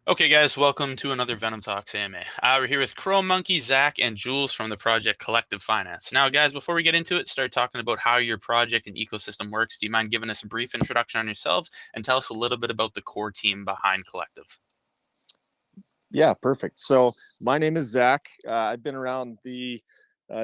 Okay, guys, welcome to another Venom AMA. We're here with Crow Monkey, Zach, and Jules from the project Collective Finance. Now, guys, before we get into it, start talking about how your project and ecosystem works. Do you mind giving us a brief introduction on yourselves and tell us a little bit about the core team behind Collective? Yeah, perfect. So my name is Zach. I've been around the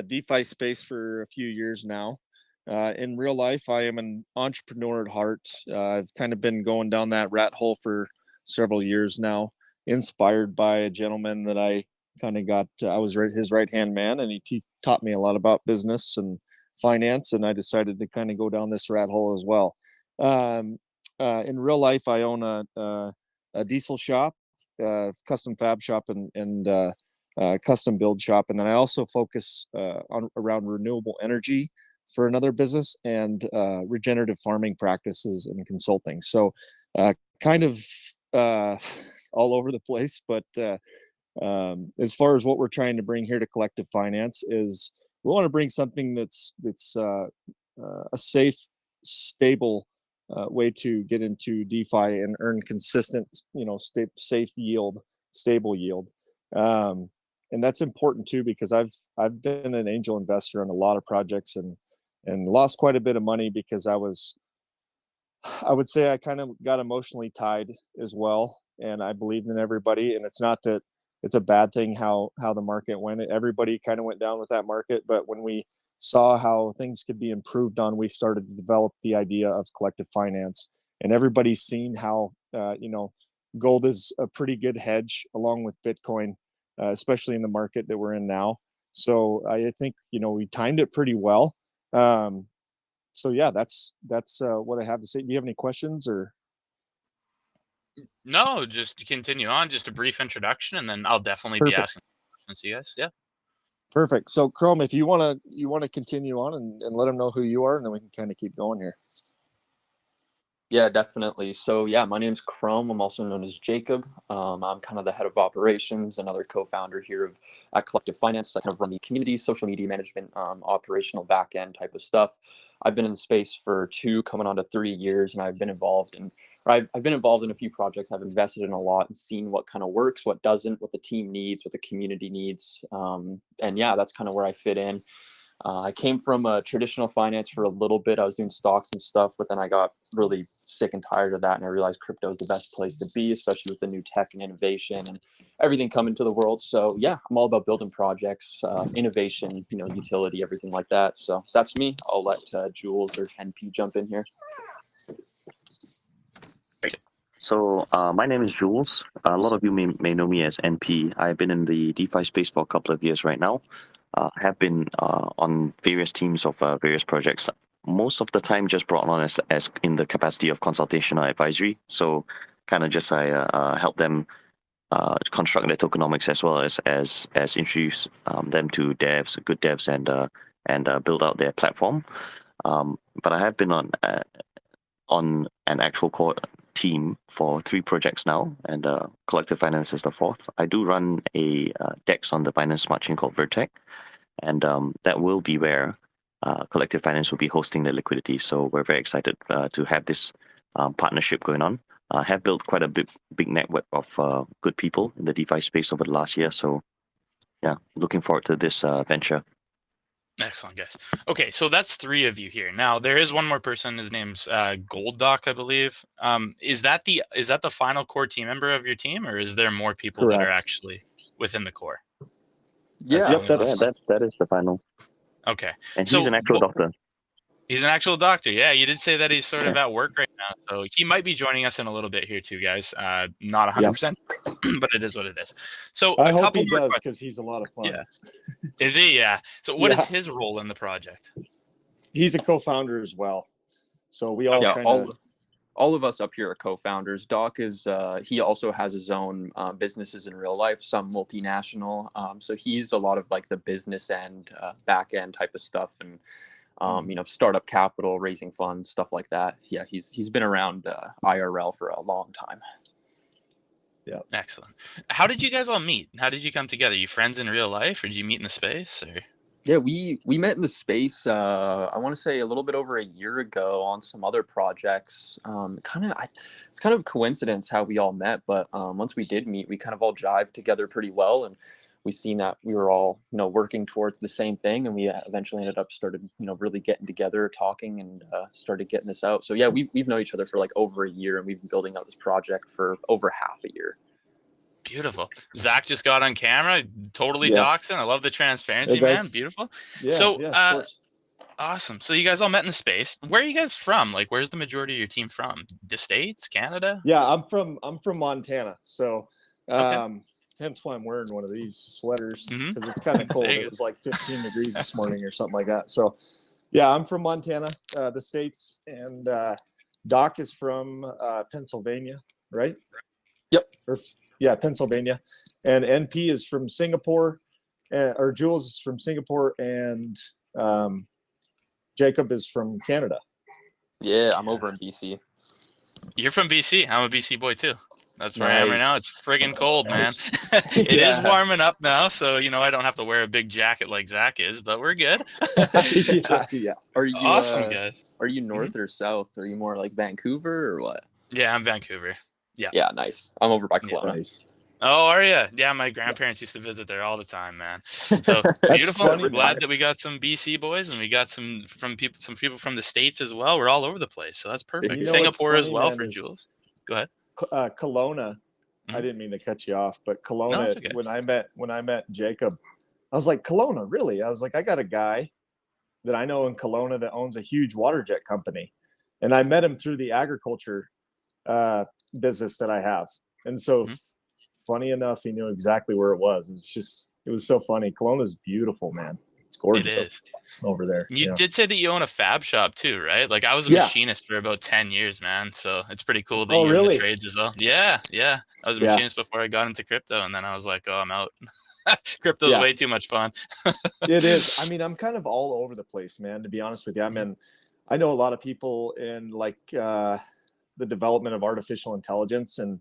DeFi space for a few years now. In real life, I am an entrepreneur at heart. I've kind of been going down that rat hole for several years now, inspired by a gentleman that I kind of got. I was his right hand man, and he taught me a lot about business and finance. And I decided to kind of go down this rat hole as well. Um, in real life, I own a diesel shop, custom fab shop, and custom build shop, and then I also focus on around renewable energy for another business and regenerative farming practices and consulting. So, kind of uh, all over the place. But as far as what we're trying to bring here to Collective Finance is, we want to bring something that's a safe, stable way to get into DeFi and earn consistent, safe yield, stable yield. Um, and that's important too, because I've been an angel investor in a lot of projects and lost quite a bit of money because I would say I kind of got emotionally tied as well, and I believed in everybody. And it's not that it's a bad thing how the market went. Everybody kind of went down with that market, but when we saw how things could be improved on, we started to develop the idea of collective finance. And everybody's seen how gold is a pretty good hedge along with Bitcoin, especially in the market that we're in now. So I think we timed it pretty well. Um, so yeah, that's what I have to say. Do you have any questions or? No, just to continue on, just a brief introduction, and then I'll definitely be Perfect. asking questions to you guys. Yeah. Perfect. So Chrome, if you wanna continue on and let them know who you are, and then we can kind of keep going here. Yeah, definitely. So yeah, my name's Chrome. I'm also known as Jacob. I'm kind of the head of operations, another co-founder here of at Collective Finance. I kind of run the community, social media management, operational backend type of stuff. I've been in the space for coming on to 3 years, and I've been involved in a few projects. I've invested in a lot and seen what kind of works, what doesn't, what the team needs, what the community needs, and yeah, that's kind of where I fit in. I came from traditional finance for a little bit. I was doing stocks and stuff, but then I got really sick and tired of that, and I realized crypto is the best place to be, especially with the new tech and innovation and everything coming to the world. So yeah, I'm all about building projects, innovation, utility, everything like that. So that's me. I'll let Jules or NP jump in here. So my name is Jules. A lot of you may know me as NP. I've been in the DeFi space for a couple of years right now. I have been on various teams of various projects. Most of the time, just brought on as in the capacity of consultation or advisory. So kind of just I help them construct their tokenomics as well as introduce them to good devs, and build out their platform. But I have been on an actual core team for 3 projects now, and Collective Finance is the 4th. I do run a DEX on the Binance Smart Chain called Vertec, and that will be where Collective Finance will be hosting the liquidity. So we're very excited to have this partnership going on. Have built quite a big network of good people in the DeFi space over the last year. So yeah, looking forward to this venture. Excellent, guys. Okay, so that's 3 of you here. Now there is one more person. His name's Goldoc, I believe. Is that the final core team member of your team, or is there more people that are Correct. actually within the core? Yeah, Yep, that's That is the final. Okay, And he's so an actual doctor. he's an actual doctor. Yeah, you did say that he's sort of at work right now, so he might be joining us in a little bit here too, guys. Not 100%, but it is what it is. So I a hope couple he more does, questions. because he's a lot of fun. Yeah, is he? Yeah. So what is Yeah, his role in the project? he's a co-founder as well. So we all yeah. kind of All of us up here are co-founders. Doc is he also has his own businesses in real life, some multinational. So he's a lot of like the business end, back end type of stuff, and startup capital, raising funds, stuff like that. Yeah, he's been around IRL for a long time. yeah. Excellent. How did you guys all meet? How did you come together? You friends in real life, or did you meet in the space? Or Yeah, we met in the space. I want to say a little bit over a year ago on some other projects. It's kind of coincidence how we all met, but once we did meet, we kind of all jived together pretty well, and we seen that we were all working towards the same thing, and we eventually ended up started really getting together, talking, and started getting this out. So yeah, we've known each other for like over a year, and we've been building out this project for over half a year. Beautiful. Zach just got on camera, totally Yeah. doxing. I love the transparency, Hey, man. guys. Beautiful. Yeah, So, yeah, of course. awesome. So you guys all met in the space. Where are you guys from? Like, where's the majority of your team from? The States, Canada? Yeah, I'm from Montana, so Okay. hence why I'm wearing one of these sweaters Mhm. because it's kind of cold. There you It go. was like 15 degrees this morning or something like that. So, yeah, I'm from Montana, the States, and Doc is from Pennsylvania, right? Yep. Or yeah, Pennsylvania, and NP is from Singapore, or Jules is from Singapore, and Jacob is from Canada. Yeah, I'm over in BC. You're from BC. I'm a BC boy too. That's where I am right now. Nice. It's friggin' cold, man. Nice. It is Yeah. warming up now, so I don't have to wear a big jacket like Zach is, but we're good. So Yeah, yeah. Are you awesome, guys. are you north or south? Are you more like Vancouver or what? Yeah, I'm Vancouver. Yeah. Yeah, nice. I'm over by Yeah. Kelowna. Nice. Oh, are you? Yeah, my grandparents used to visit there all the time, man. So That's beautiful. funny, I'm glad man. that we got some BC boys and we got some people from the States as well. We're all over the place, so that's perfect. You know what's Singapore as funny, well man, for is Jules. Go ahead. Kelowna. I Mhm. didn't mean to cut you off, but No, Kelowna. it's okay. When I met Jacob, I was like, Kelowna, really? I was like, I got a guy that I know in Kelowna that owns a huge water jet company, and I met him through the agriculture uh, business that I have. And so, Mhm. funny enough, he knew exactly where it was. It was so funny. Kelowna's beautiful, man. It's It gorgeous is. over there. You Yeah. did say that you own a fab shop too, right? Like I was a Yeah. machinist for about 10 years, man. So it's pretty cool that Oh, you're in the really? trades as well. Yeah, yeah. I was a Yeah. machinist before I got into crypto, and then I was like, oh, I'm out. Crypto's Yeah. way too much fun. It is. I mean, I'm kind of all over the place, man, to be honest with you. I know a lot of people in like the development of artificial intelligence, and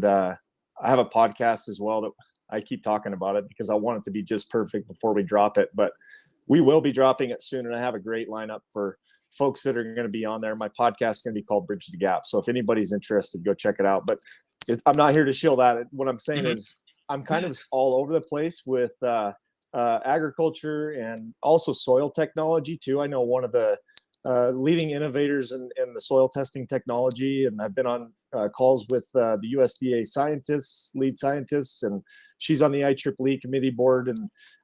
I have a podcast as well that I keep talking about it because I want it to be just perfect before we drop it. But we will be dropping it soon, and I have a great lineup for folks that are going to be on there. My podcast is going to be called Bridge the Gap. So if anybody's interested, go check it out. But I'm not here to shill that. What I'm saying Mhm. is I'm kind of all over the place with agriculture and also soil technology too. I know one of the leading innovators in the soil testing technology, and I've been on calls with the USDA scientists, lead scientists, and she's on the IEEE committee board. And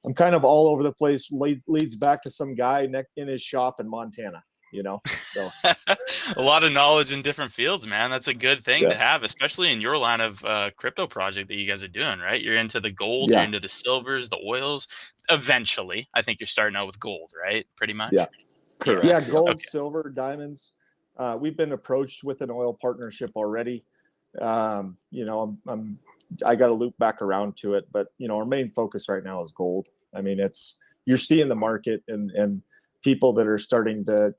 I'm kind of all over the place. Leads back to some guy in his shop in Montana. So A lot of knowledge in different fields, man. That's a good thing to yeah, have, especially in your line of crypto project that you guys are doing, right? You're into the gold, you're yeah, into the silvers, the oils. Eventually, I think you're starting out with gold, right? Pretty much. yeah. Yeah. Correct. Yeah, Yep. gold, Okay. silver, diamonds. We've been approached with an oil partnership already. I got to loop back around to it, but our main focus right now is gold. I mean, you're seeing the market and people that are starting to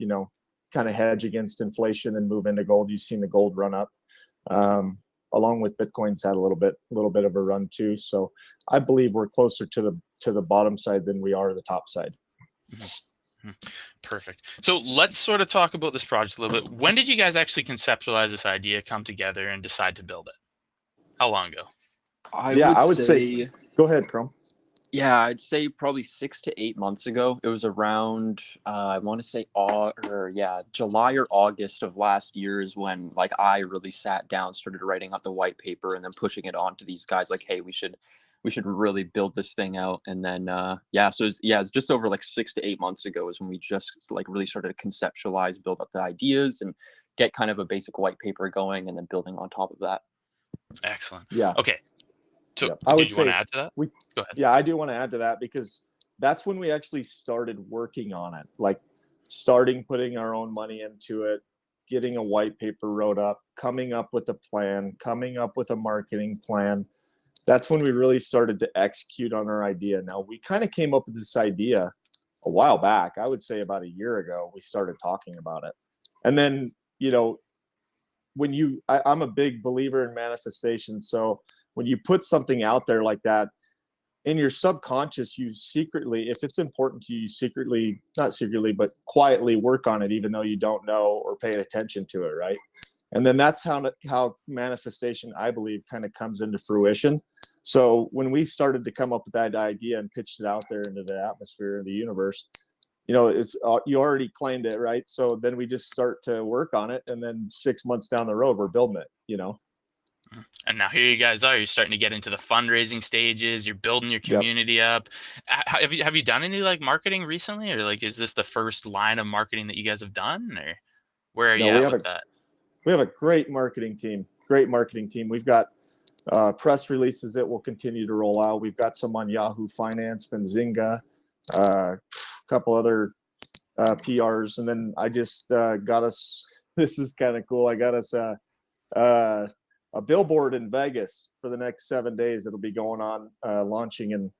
kind of hedge against inflation and move into gold. You've seen the gold run up, along with Bitcoin's had a little bit of a run too. So I believe we're closer to the bottom side than we are the top side. Mm-hmm. Perfect. So let's sort of talk about this project a little bit. When did you guys actually conceptualize this idea, come together, and decide to build it? How long ago? I would say go ahead, Chrome. Yeah, I'd say probably 6 to 8 months ago. It was around I want to say July or August of last year is when like I really sat down, started writing out the white paper, and then pushing it on to these guys like, hey, we should really build this thing out. And then it's just over like 6 to 8 months ago is when we just like really started to conceptualize, build up the ideas, and get kind of a basic white paper going, and then building on top of that. Excellent. Yeah. Okay. So Yeah, I would did you want to say add to that? Go ahead. Yeah, I do want to add to that because that's when we actually started working on it, like starting putting our own money into it, getting a white paper wrote up, coming up with a plan, coming up with a marketing plan. That's when we really started to execute on our idea. Now, we kind of came up with this idea a while back. I would say about a year ago, we started talking about it. And then, I'm a big believer in manifestation. So when you put something out there like that, in your subconscious, you secretly, if it's important to you, secretly, not secretly, but quietly work on it, even though you don't know or pay attention to it, right? And then that's how manifestation, I believe, kind of comes into fruition. So when we started to come up with that idea and pitched it out there into the atmosphere of the universe, it's you already claimed it, right? So then we just start to work on it, and then 6 months down the road, we're building it. And now here you guys are. You're starting to get into the fundraising stages. You're building your Yep. community up. Have you done any like marketing recently, or like is this the first line of marketing that you guys have done, or where are No, you we at have with that? we have a great marketing team. We've got press releases that will continue to roll out. We've got some on Yahoo Finance, Benzinga, a couple other PRs, and then I just got us. This is kind of cool. I got us a billboard in Vegas for the next 7 days. It'll be going on, launching in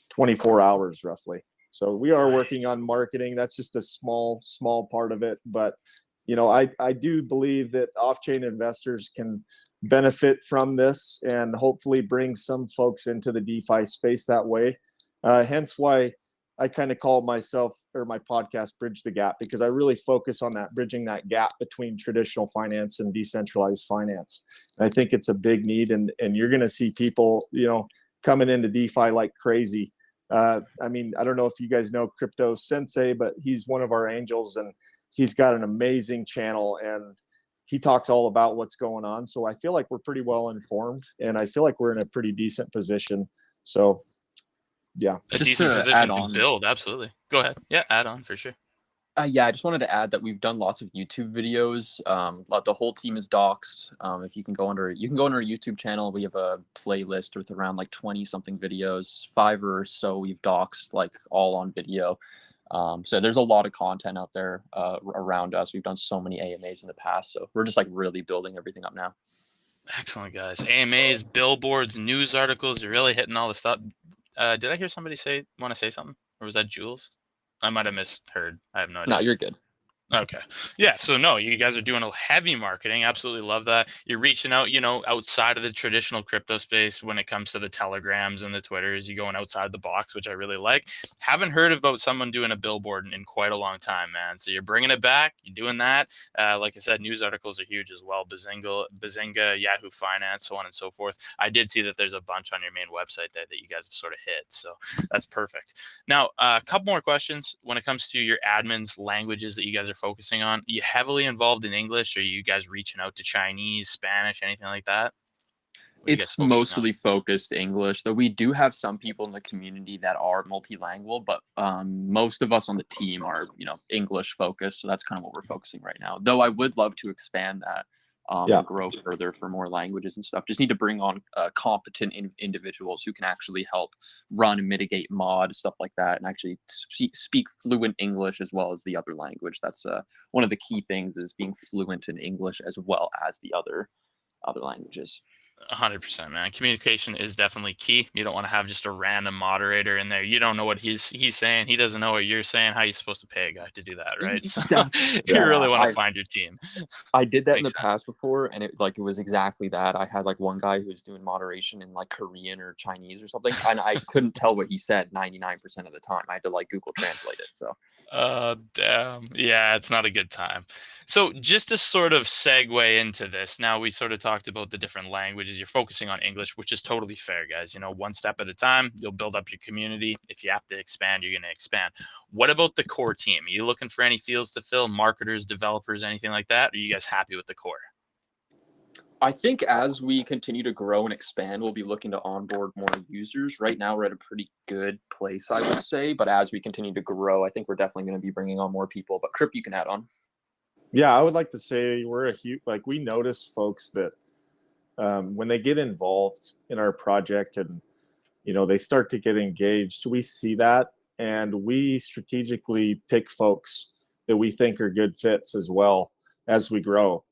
24 hours roughly. So we are working on marketing. That's just a small part of it, but I do believe that off-chain investors can benefit from this and hopefully bring some folks into the DeFi space that way. Hence why I kind of call myself, or my podcast, Bridge the Gap, because I really focus on that, bridging that gap between traditional finance and decentralized finance. And I think it's a big need, and you're going to see people, coming into DeFi like crazy. I don't know if you guys know Crypto Sensei, but he's one of our angels, and he's got an amazing channel, and he talks all about what's going on. So I feel like we're pretty well informed, and I feel like we're in a pretty decent position. So yeah. A Just decent to position add to on. build. Absolutely. Go ahead. Yeah, add on for sure. Yeah, I just wanted to add that we've done lots of YouTube videos. The whole team is doxed. If you can go under our YouTube channel, we have a playlist with around like 20 something videos, 5 or so we've doxed, like all on video. So there's a lot of content out there around us. We've done so many AMAs in the past, so we're just like really building everything up now. Excellent, guys. AMAs, billboards, news articles. You're really hitting all the stuff. Did I hear somebody want to say something, or was that Jules? I might have misheard. I have no idea. No, you're good. Okay. Yeah. So no, you guys are doing a heavy marketing. Absolutely love that. You're reaching out, outside of the traditional crypto space when it comes to the Telegrams and the Twitters. You're going outside the box, which I really like. Haven't heard about someone doing a billboard in quite a long time, man. So you're bringing it back. You're doing that. Like I said, news articles are huge as well. Bazinga, Yahoo Finance, so on and so forth. I did see that there's a bunch on your main website that you guys have sort of hit. So that's perfect. Now, a couple more questions when it comes to your admins, languages that you guys are focusing on. Are you heavily involved in English, or are you guys reaching out to Chinese, Spanish, anything like that? It's mostly focused English, though we do have some people in the community that are multilingual, but most of us on the team are, English focused. So that's kind of what we're focusing right now. Though I would love to expand that and grow further for more languages and stuff. Just need to bring on competent individuals who can actually help run and mitigate mod, stuff like that, and actually speak fluent English as well as the other language. That's one of the key things, is being fluent in English as well as the other languages. 100%, man. Communication is definitely key. You don't want to have just a random moderator in there. You don't know what he's saying. He doesn't know what you're saying. How are you supposed to pay a guy to do that, right? So you really want to find your team. I did that in the past before, and it was exactly that. I had like one guy who was doing moderation in like Korean or Chinese or something, and I couldn't tell what he said 99% of the time. I had to like Google Translate it. So damn. Yeah, it's not a good time. So just to sort of segue into this, now we sort of talked about the different languages. You're focusing on English, which is totally fair, guys. One step at a time, you'll build up your community. If you have to expand, you're going to expand. What about the core team? Are you looking for any fields to fill, marketers, developers, anything like that? Or are you guys happy with the core? I think as we continue to grow and expand, we'll be looking to onboard more users. Right now, we're at a pretty good place, I would say. But as we continue to grow, I think we're definitely going to be bringing on more people. But Crip, you can add on. Yeah, I would like to say we notice folks that when they get involved in our project and, they start to get engaged, we see that, and we strategically pick folks that we think are good fits as well as we grow.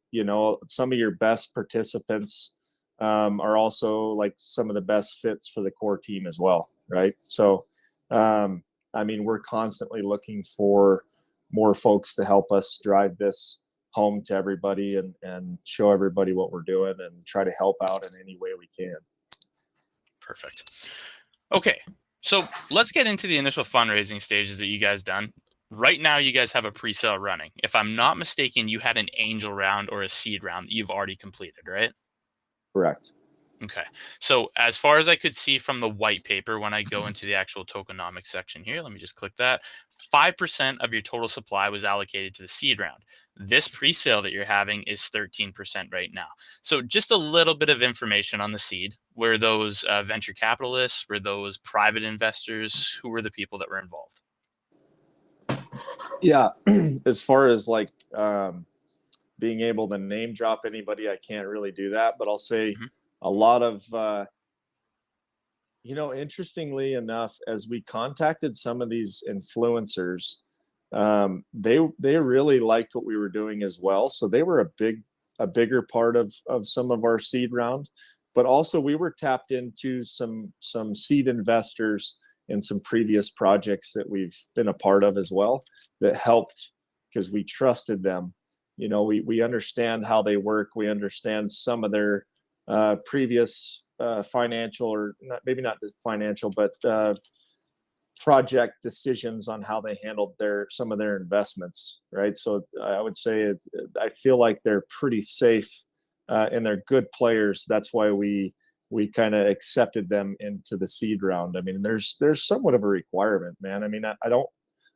Some of your best participants are also like some of the best fits for the core team as well, right? So, we're constantly looking for more folks to help us drive this home to everybody and show everybody what we're doing and try to help out in any way we can. Perfect. Okay, so let's get into the initial fundraising stages that you guys done. Right now, you guys have a pre-sale running. If I'm not mistaken, you had an angel round or a seed round that you've already completed, right? Correct. Okay. So as far as I could see from the white paper, when I go into the actual tokenomics section here, let me just click that. 5% of your total supply was allocated to the seed round. This pre-sale that you're having is 13% right now. So just a little bit of information on the seed. Were those venture capitalists? Were those private investors? Who were the people that were involved? Yeah. As far as like being able to name drop anybody, I can't really do that, but I'll say a lot of interestingly enough, as we contacted some of these influencers, they really liked what we were doing as well. So they were a bigger part of some of our seed round, but also we were tapped into some seed investors in some previous projects that we've been a part of as well that helped because we trusted them. We understand how they work. We understand some of their previous financial, or maybe not financial, but project decisions on how they handled some of their investments, right? So I would say I feel like they're pretty safe and they're good players. That's why we kind of accepted them into the seed round. I mean, there's somewhat of a requirement, man. I mean,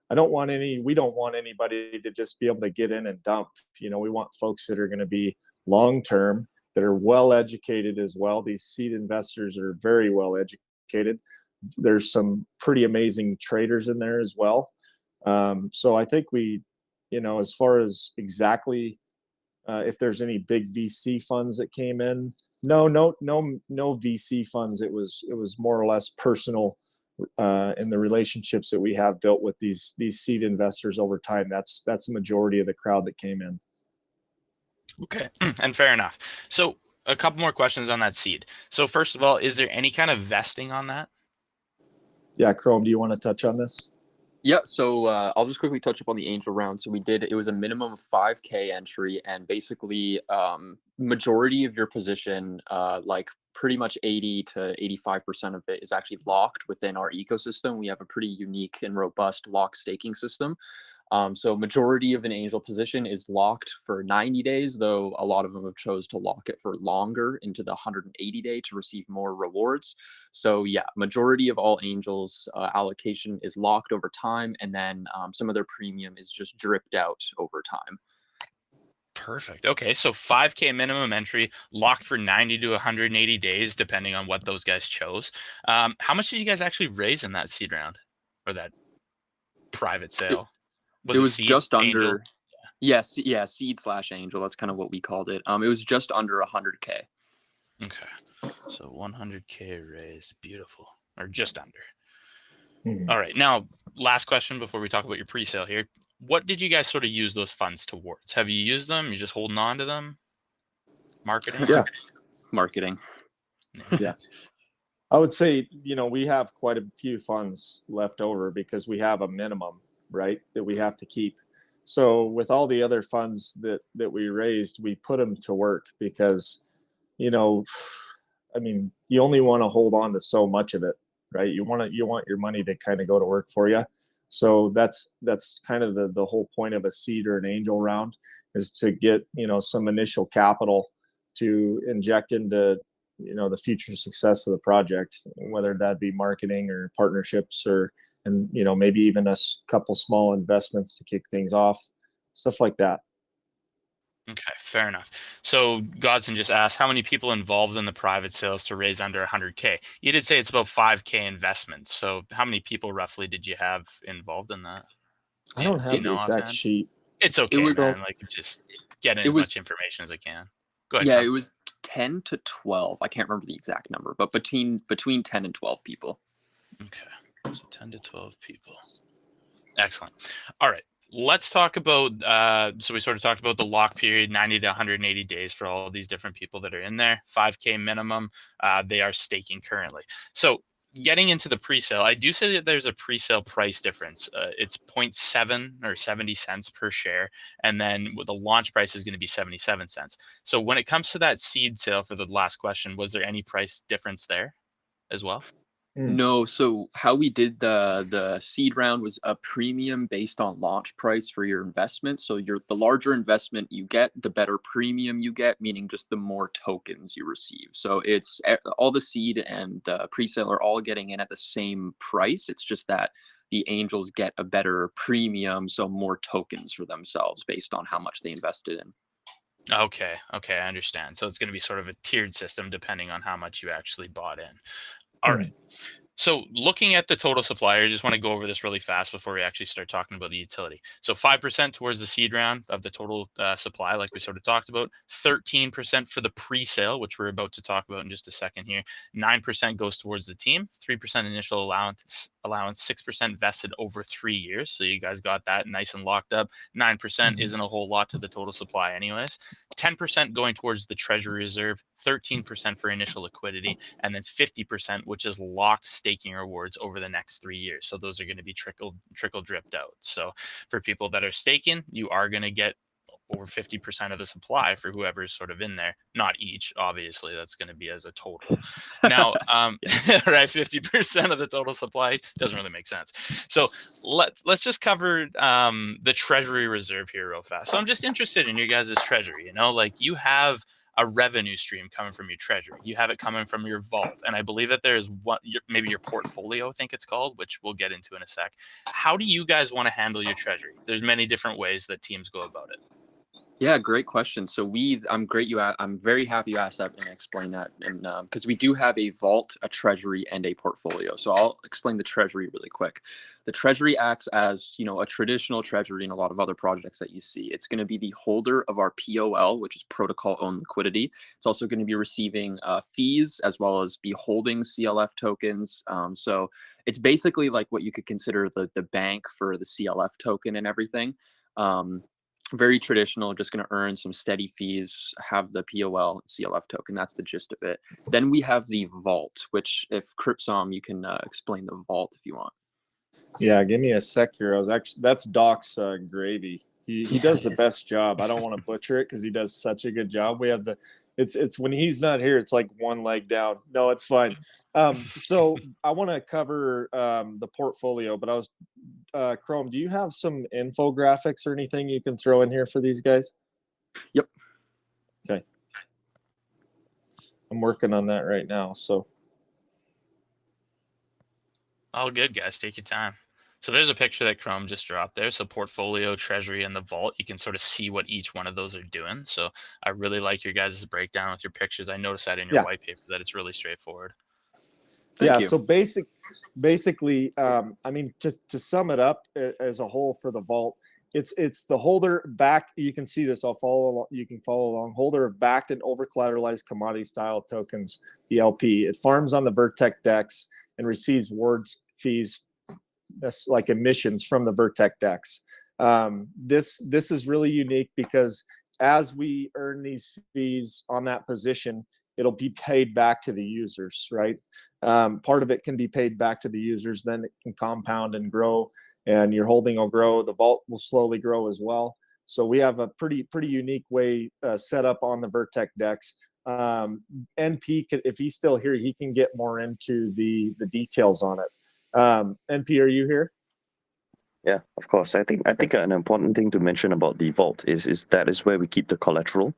we don't want anybody to just be able to get in and dump. We want folks that are going to be long term, that are well educated as well. These seed investors are very well educated. There's some pretty amazing traders in there as well. So I think as far as exactly if there's any big VC funds that came in, no VC funds. It was more or less personal in the relationships that we have built with these seed investors over time. That's the majority of the crowd that came in. Okay, and fair enough. So a couple more questions on that seed. So first of all, is there any kind of vesting on that? Yeah, Chrome, do you want to touch on this? Yeah, so I'll just quickly touch up on the angel round. So it was a minimum of 5K entry, and basically majority of your position, like pretty much 80 to 85% of it is actually locked within our ecosystem. We have a pretty unique and robust lock staking system. So majority of an angel position is locked for 90 days, though a lot of them have chose to lock it for longer into the 180 day to receive more rewards. So yeah, majority of all angels allocation is locked over time, and then some of their premium is just dripped out over time. Perfect. Okay, so 5K minimum entry, locked for 90 to 180 days, depending on what those guys chose. How much did you guys actually raise in that seed round or that private sale? It was seed, just angel? under. Yes, yeah, seed/angel. That's kind of what we called it. It was just under 100K. Okay, so 100K raised, beautiful, or just under. Mm-hmm. All right, now last question before we talk about your pre-sale here. What did you guys sort of use those funds towards? Have you used them? You're just holding on to them? Marketing? Yeah. Marketing. Yeah. I would say, we have quite a few funds left over because we have a minimum, right, that we have to keep. So with all the other funds that we raised, we put them to work because, I mean, you only want to hold on to so much of it, right? You want your money to kind of go to work for you. So that's kind of the whole point of a seed or an angel round, is to get, some initial capital to inject into the future success of the project, whether that be marketing or partnerships and maybe even a couple small investments to kick things off, stuff like that. Okay, fair enough. So Godson just asked, how many people involved in the private sales to raise under 100K? You did say it's about 5K investments. So how many people roughly did you have involved in that? I don't have the exact offhand? sheet. It's okay, man. Like, just getting as much information as I can. Go ahead. Yeah, Tom. it was 10 to 12. I can't remember the exact number, but between 10 and 12 people. Okay, so 10 to 12 people. Excellent. All right, let's talk about, so we sort of talked about the lock period, 90 to 180 days for all of these different people that are in there, 5K minimum, they are staking currently. So getting into the pre-sale, I do say that there's a pre-sale price difference. It's 0.7 or 70 cents per share, and then the launch price is going to be 77 cents. So when it comes to that seed sale, for the last question, was there any price difference there as well? No, so how we did the seed round was a premium based on launch price for your investment. So the larger investment you get, the better premium you get, meaning just the more tokens you receive. So it's all the seed and pre-sale are all getting in at the same price. It's just that the angels get a better premium, so more tokens for themselves based on how much they invested in. Okay, I understand. So it's going to be sort of a tiered system depending on how much you actually bought in. All right. So looking at the total supply, I just want to go over this really fast before we actually start talking about the utility. So 5% towards the seed round of the total supply, like we sort of talked about, 13% for the pre-sale, which we're about to talk about in just a second here. 9% goes towards the team, 3% initial allowance, 6% vested over 3 years. So you guys got that nice and locked up. 9% isn't a whole lot to the total supply anyways. 10% going towards the treasury reserve, 13% for initial liquidity, and then 50%, which is locked staking rewards over the next 3 years. So those are going to be trickle dripped out. So for people that are staking, you are going to get over 50% of the supply for whoever's sort of in there. Not each, obviously, that's going to be as a total. Now, right, 50% of the total supply doesn't really make sense. So let's just cover the treasury reserve here real fast. So I'm just interested in your guys' treasury. You know, like you have a revenue stream coming from your treasury. You have it coming from your vault. And I believe that there's maybe your portfolio, I think it's called, which we'll get into in a sec. How do you guys want to handle your treasury? There's many different ways that teams go about it. Yeah, great question. So I'm very happy you asked that and explain that. And because we do have a vault, a treasury, and a portfolio. So I'll explain the treasury really quick. The treasury acts as, a traditional treasury in a lot of other projects that you see. It's going to be the holder of our POL, which is protocol owned liquidity. It's also going to be receiving fees as well as be holding CLF tokens. So it's basically like what you could consider the bank for the CLF token and everything. Very traditional, just going to earn some steady fees, have the POL CLF token. That's the gist of it. Then we have the vault, which if Cripsom, you can explain the vault if you want. Yeah, give me a sec here. That's Doc's gravy. He does the best job. I don't want to butcher it because he does such a good job. We have it's when he's not here, it's like one leg down. No, it's fine. So I want to cover the portfolio, but I was Chrome, do you have some infographics or anything you can throw in here for these guys? Yep. Okay. I'm working on that right now. So all good, guys. Take your time. So there's a picture that Chrome just dropped there. So portfolio, treasury, and the vault, you can sort of see what each one of those are doing. So I really like your guys' breakdown with your pictures. I noticed that in your white paper that it's really straightforward. Thank you. So basically, I mean, to sum it up as a whole for the vault, it's the holder backed. You can see this. You can follow along. Holder of backed and over collateralized commodity style tokens, the LP. It farms on the Vertex DEX and receives rewards fees. That's like emissions from the Vertex DEX. This is really unique because as we earn these fees on that position, it'll be paid back to the users, right? Part of it can be paid back to the users, then it can compound and grow, and your holding will grow. The vault will slowly grow as well. So we have a pretty unique way set up on the Vertex DEX. NP, if he's still here, he can get more into the details on it. NP, are you here? Yeah, of course. I think an important thing to mention about the vault is that is where we keep the collateral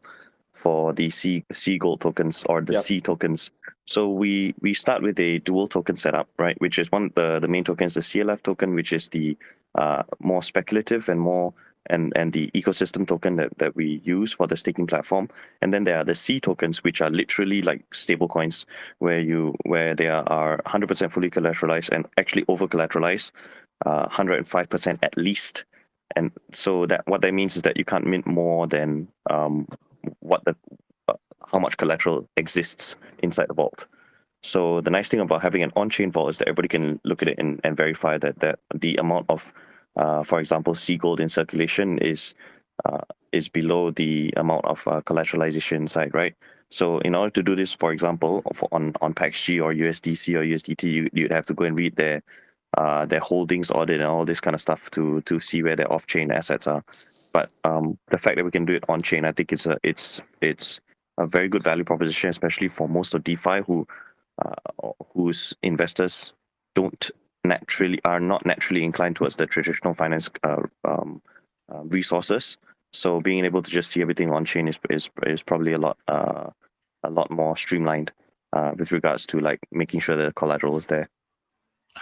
for the C gold tokens or the C tokens. So we start with a dual token setup, right? Which is the main token is the CLF token, which is the more speculative and more and the ecosystem token that we use for the staking platform. And then there are the C tokens, which are literally like stable coins where they are 100% fully collateralized and actually over collateralized, 105% at least. And so what that means is that you can't mint more than how much collateral exists inside the vault. So the nice thing about having an on-chain vault is that everybody can look at it and verify that the amount of, for example, C gold in circulation is below the amount of collateralization inside, right? So in order to do this, for example, on PaxG or USDC or USDT, you'd have to go and read their holdings audit and all this kind of stuff to see where their off-chain assets are. But the fact that we can do it on-chain, I think it's a very good value proposition, especially for most of DeFi who whose investors are not naturally inclined towards the traditional finance resources. So being able to just see everything on chain is probably a lot more streamlined with regards to like making sure the collateral is there.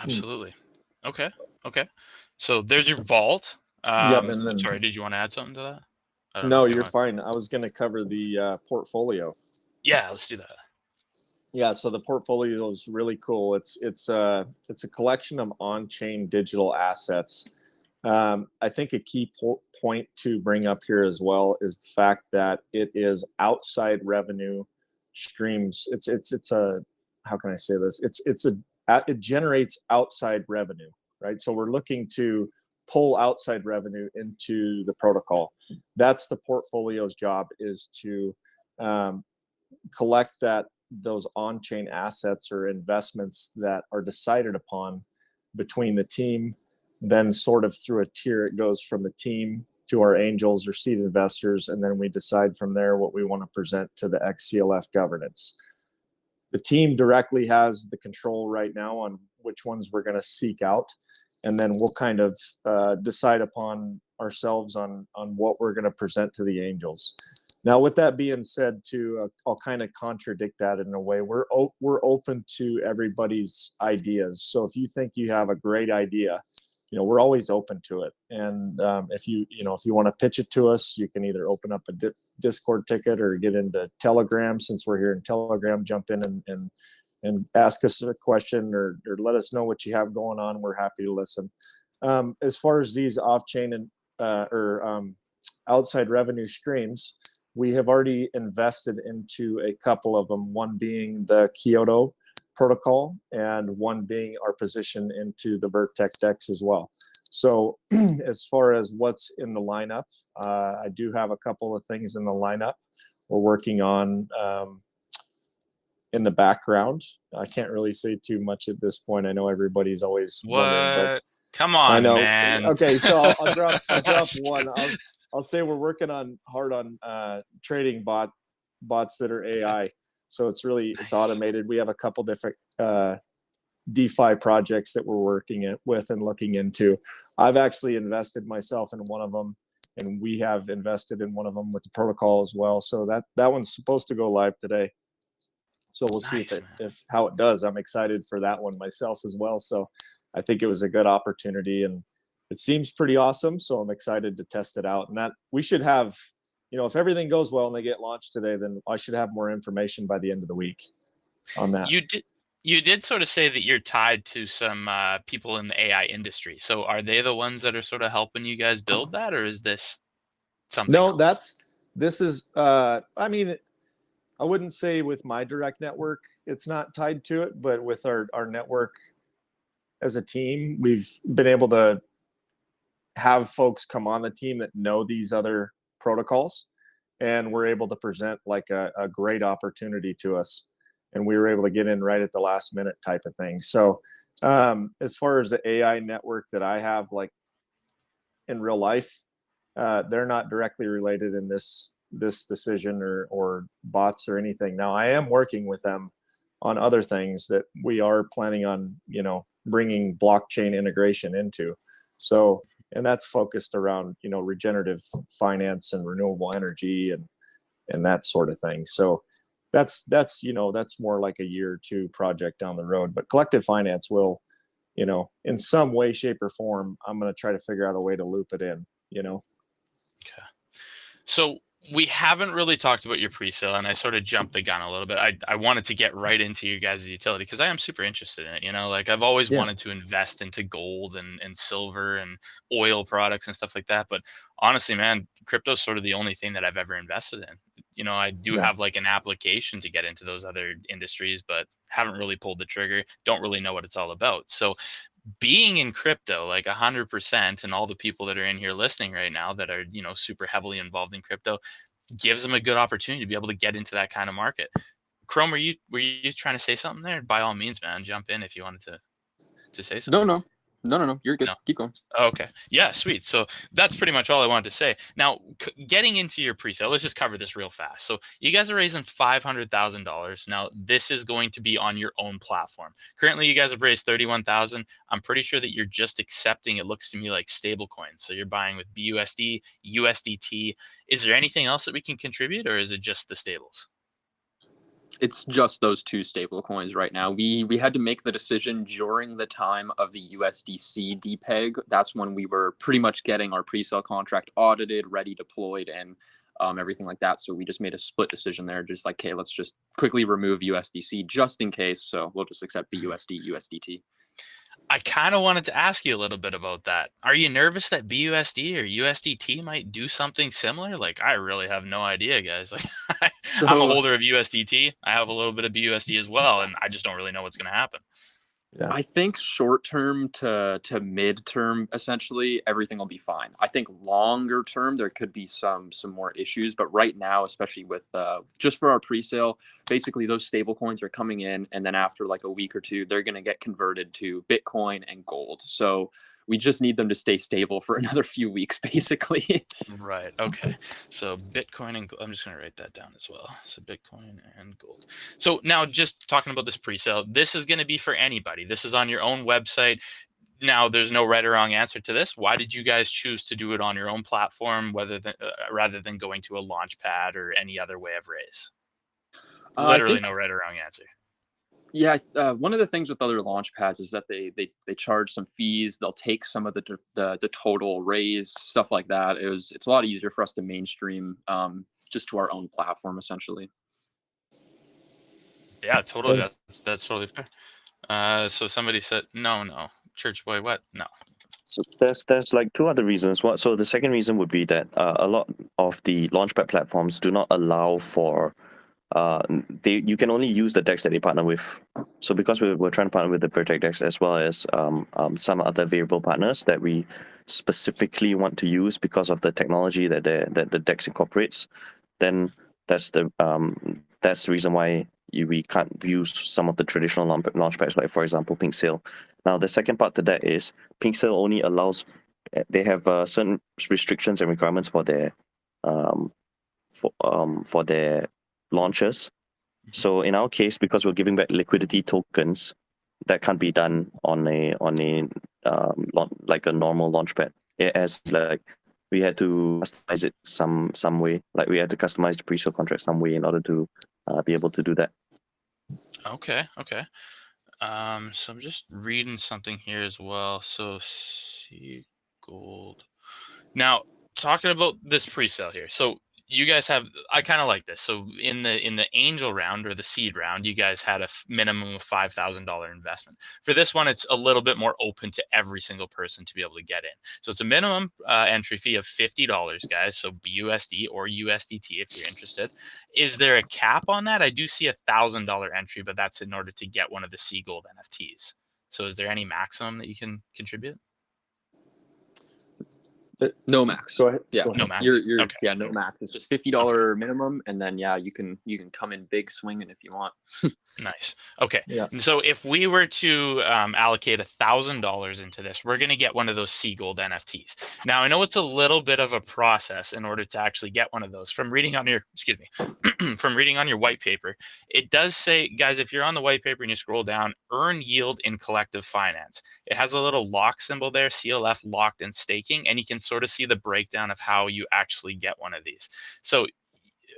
Absolutely. Okay. So there's your vault. Yep, and then Sorry, did you want to add something to that? I don't know no, if you you're want. fine. I was going to cover the portfolio. Yeah, let's do that. Yeah, so the portfolio is really cool. It's a collection of on-chain digital assets. I think a key point to bring up here as well is the fact that it is outside revenue streams. It's a, how can I say this? It generates outside revenue, right? So we're looking to pull outside revenue into the protocol. That's the portfolio's job, is to collect those on-chain assets or investments that are decided upon between the team. Then sort of through a tier, it goes from the team to our angels or seed investors, and then we decide from there what we want to present to the ex-CLF governance. The team directly has the control right now on which ones we're going to seek out, and then we'll kind of decide upon ourselves on what we're going to present to the angels. Now, with that being said, too, I'll kind of contradict that in a way. We're open to everybody's ideas. So if you think you have a great idea, we're always open to it. And if you want to pitch it to us, you can either open up a Discord ticket or get into Telegram. Since we're here in Telegram, jump in and ask us a question or let us know what you have going on. We're happy to listen. As far as these off-chain and outside revenue streams, we have already invested into a couple of them, one being the Kyoto protocol and one being our position into the Vertex DEX as well. So as far as what's in the lineup, I do have a couple of things in the lineup we're working on in the background. I can't really say too much at this point. I know everybody's always wondering, but Come on, I know. man. Okay, so I'll drop one. I'll say we're working hard on trading bots that are AI. So it's automated. We have a couple different DeFi projects that we're working with and looking into. I've actually invested myself in one of them, and we have invested in one of them with the protocol as well. So that one's supposed to go live today. So we'll see if how it does. I'm excited for that one myself as well. So I think it was a good opportunity, and it seems pretty awesome. So I'm excited to test it out. And that we should have, if everything goes well and they get launched today, then I should have more information by the end of the week on that. You did sort of say that you're tied to some people in the AI industry. So are they the ones that are sort of helping you guys build that, or is this something else? This is, I mean, I wouldn't say with my direct network, it's not tied to it, but with our network as a team, we've been able to have folks come on the team that know these other protocols, and we're able to present like a great opportunity to us. And we were able to get in right at the last minute type of thing. So as far as the AI network that I have, like in real life, they're not directly related in this decision or bots or anything. Now I am working with them on other things that we are planning on, bringing blockchain integration into. So, and that's focused around, regenerative finance and renewable energy and that sort of thing. So that's more like a year or two project down the road. But collective finance will, in some way, shape, or form, I'm going to try to figure out a way to loop it in. Okay. So we haven't really talked about your pre-sale, and I sort of jumped the gun a little bit. I wanted to get right into you guys' utility because I am super interested in it. Like I've always wanted to invest into gold and silver and oil products and stuff like that. But honestly, man, crypto is sort of the only thing that I've ever invested in. I do have like an application to get into those other industries, but haven't really pulled the trigger. Don't really know what it's all about. So being in crypto like 100%, and all the people that are in here listening right now that are super heavily involved in crypto, gives them a good opportunity to be able to get into that kind of market. Chrome, were you trying to say something there? By all means, man, jump in if you wanted to say something. No, No, you're good. No. Keep going. Okay. Yeah, sweet. So that's pretty much all I wanted to say. Now, getting into your pre-sale, let's just cover this real fast. So you guys are raising $500,000. Now, this is going to be on your own platform. Currently, you guys have raised 31,000. I'm pretty sure that you're just accepting, it looks to me like stable coins. So you're buying with BUSD, USDT. Is there anything else that we can contribute, or is it just the stables? It's just those two stable coins right now. We had to make the decision during the time of the USDC depeg. That's when we were pretty much getting our pre-sale contract audited, ready, deployed, and everything like that. So we just made a split decision there, just like, okay, let's just quickly remove USDC just in case. So we'll just accept BUSD, USDT. I kind of wanted to ask you a little bit about that. Are you nervous that BUSD or USDT might do something similar? Like, I really have no idea, guys. Like, I'm a holder of USDT. I have a little bit of BUSD as well, and I just don't really know what's going to happen. Yeah. I think short term to mid term, essentially, everything will be fine. I think longer term, there could be some more issues. But right now, especially with just for our pre-sale, basically those stable coins are coming in. And then after like a week or two, they're going to get converted to Bitcoin and gold. So we just need them to stay stable for another few weeks, basically. Right. Okay. So Bitcoin and I'm just going to write that down as well. So Bitcoin and gold. So now just talking about this pre-sale, this is going to be for anybody. This is on your own website. Now there's no right or wrong answer to this. Why did you guys choose to do it on your own platform rather than going to a launch pad or any other way of raise? Literally no right or wrong answer. Yeah, one of the things with other launch pads is that they charge some fees. They'll take some of the total raise, stuff like that. It's a lot easier for us to mainstream just to our own platform, essentially. Yeah, totally. That's totally fair. So somebody said no, church boy, what? No. So there's like two other reasons. So the second reason would be that a lot of the launchpad platforms do not allow for you can only use the DEX that they partner with. So because we're trying to partner with the Vertex DEX as well as some other variable partners that we specifically want to use because of the technology that the DEX incorporates, then that's the reason why we can't use some of the traditional launchpads, like for example Pink Sail. Now the second part to that is Pink Sail only allows, they have certain restrictions and requirements for their launches. So in our case, because we're giving back liquidity tokens, that can't be done on a like a normal launchpad. It has like we had to customize it some way. Like we had to customize the pre-sale contract some way in order to be able to do that. Okay. So I'm just reading something here as well. So see gold. Now talking about this pre-sale here. So you guys have, I kind of like this. So in the angel round or the seed round, you guys had a minimum of $5,000 investment. For this one, it's a little bit more open to every single person to be able to get in. So it's a minimum entry fee of $50, guys. So BUSD or USDT if you're interested. Is there a cap on that? I do see $1,000 entry, but that's in order to get one of the Sea Gold NFTs. So is there any maximum that you can contribute? No max. Go ahead. Yeah, Go ahead. No max. you're Okay. yeah, no max. It's just $50 minimum, and then yeah, you can come in big swinging if you want. Nice. Okay. Yeah. And so if we were to allocate $1,000 into this, we're going to get one of those Sea Gold NFTs. Now I know it's a little bit of a process in order to actually get one of those. From reading on your, from reading on your white paper, it does say, guys, if you're on the white paper and you scroll down, earn yield in collective finance. It has a little lock symbol there, CLF locked and staking, and you can sort of see the breakdown of how you actually get one of these. So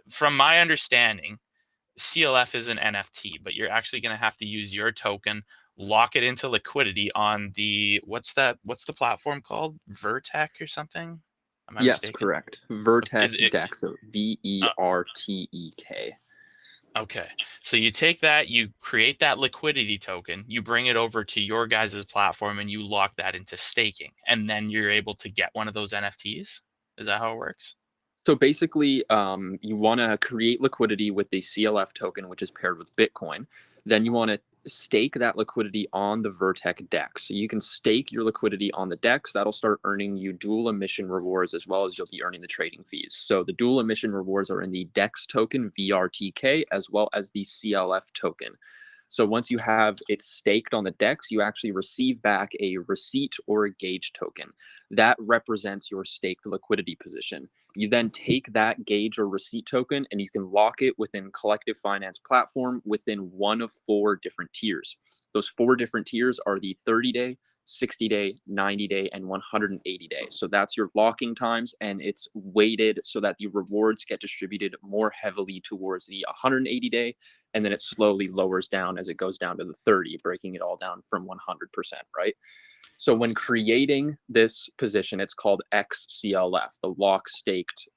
from my understanding, CLF is an NFT, but you're actually going to have to use your token, lock it into liquidity on the, what's the platform called? Vertex or something? Am I Yes, mistaken? correct. Vertex Is it- DEX, so VERTEK. Okay. So you take that, you create that liquidity token, you bring it over to your guys' platform and you lock that into staking. And then you're able to get one of those NFTs. Is that how it works? So basically, you want to create liquidity with the CLF token, which is paired with Bitcoin. Then you want to stake that liquidity on the Vertex DEX. So you can stake your liquidity on the DEX. That'll start earning you dual emission rewards, as well as you'll be earning the trading fees. So the dual emission rewards are in the DEX token, VRTK, as well as the CLF token. So once you have it staked on the DEX, you actually receive back a receipt or a gauge token. That represents your staked liquidity position. You then take that gauge or receipt token and you can lock it within Collective Finance platform within one of 4 different tiers. Those 4 different tiers are the 30-day, 60-day, 90-day, and 180-day. So that's your locking times, and it's weighted so that the rewards get distributed more heavily towards the 180-day, and then it slowly lowers down as it goes down to the 30, breaking it all down from 100%, right? So when creating this position, it's called XCLF, the lock staked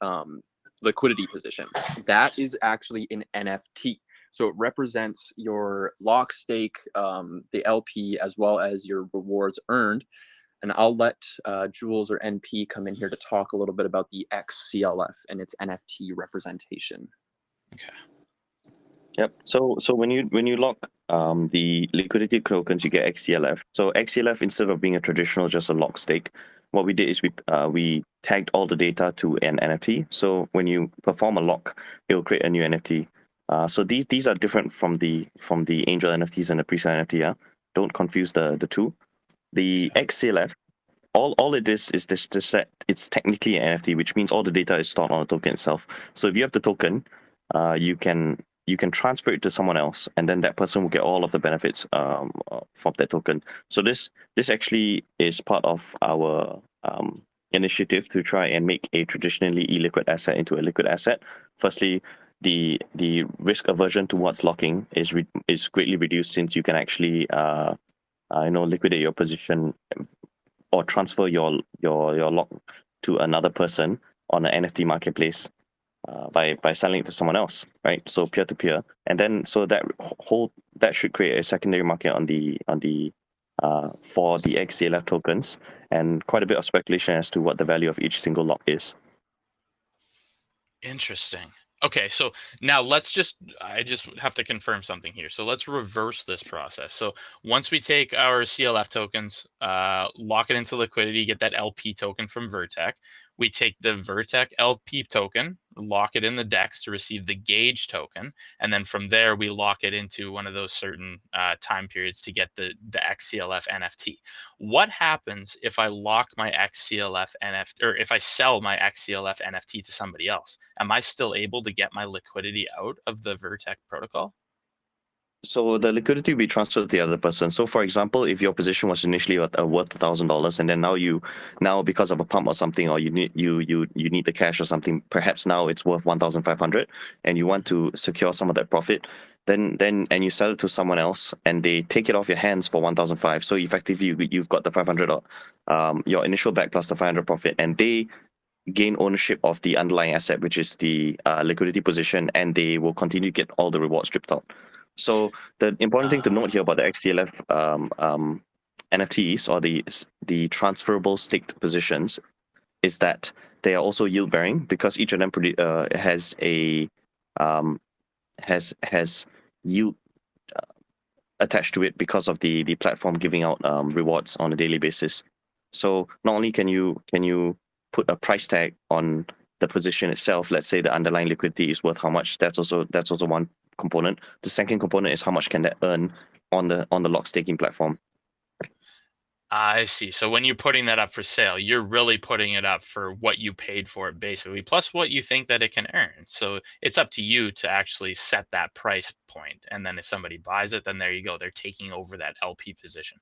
liquidity position. That is actually an NFT. So it represents your lock stake, the LP, as well as your rewards earned. And I'll let Jules or NP come in here to talk a little bit about the XCLF and its NFT representation. Okay. Yep. So when you lock the liquidity tokens, you get XCLF. So XCLF, instead of being a traditional just a lock stake, what we did is we tagged all the data to an NFT. So when you perform a lock, it will create a new NFT. So these are different from the angel NFTs and the pre-sale NFT. Yeah? Don't confuse the two. The XCLF, all it is this set. It's technically an NFT, which means all the data is stored on the token itself. So if you have the token, you can transfer it to someone else, and then that person will get all of the benefits from that token. So this actually is part of our initiative to try and make a traditionally illiquid asset into a liquid asset. Firstly, the risk aversion towards locking is greatly reduced, since you can actually liquidate your position or transfer your lock to another person on an NFT marketplace by selling it to someone else, right? So peer to peer, and then so that should create a secondary market on the for the XCLF tokens, and quite a bit of speculation as to what the value of each single lock is. Interesting. Okay, so now I just have to confirm something here. So let's reverse this process. So once we take our CLF tokens, lock it into liquidity, get that LP token from Vertex, we take the Vertex LP token, lock it in the DEX to receive the gauge token, and then from there we lock it into one of those certain time periods to get the XCLF NFT. What happens if I lock my XCLF NFT, or if I sell my XCLF NFT to somebody else? Am I still able to get my liquidity out of the Vertex protocol? So the liquidity will be transferred to the other person. So for example, if your position was initially worth $1,000, and then now because of a pump or something, or you need the cash or something, perhaps now it's worth 1,500, and you want to secure some of that profit, then and you sell it to someone else, and they take it off your hands for 1,500. So effectively, you've got the 500, your initial back plus the 500 profit, and they gain ownership of the underlying asset, which is the liquidity position, and they will continue to get all the rewards stripped out. So the important thing to note here about the XCLF NFTs, or the transferable staked positions, is that they are also yield bearing, because each of them has a has yield attached to it because of the platform giving out rewards on a daily basis. So not only can you put a price tag on the position itself, let's say the underlying liquidity is worth how much, that's also one component. The second component is how much can that earn on the lock staking platform. I see. So when you're putting that up for sale, you're really putting it up for what you paid for it, basically, plus what you think that it can earn. So it's up to you to actually set that price point. And then if somebody buys it, then there you go. They're taking over that LP position.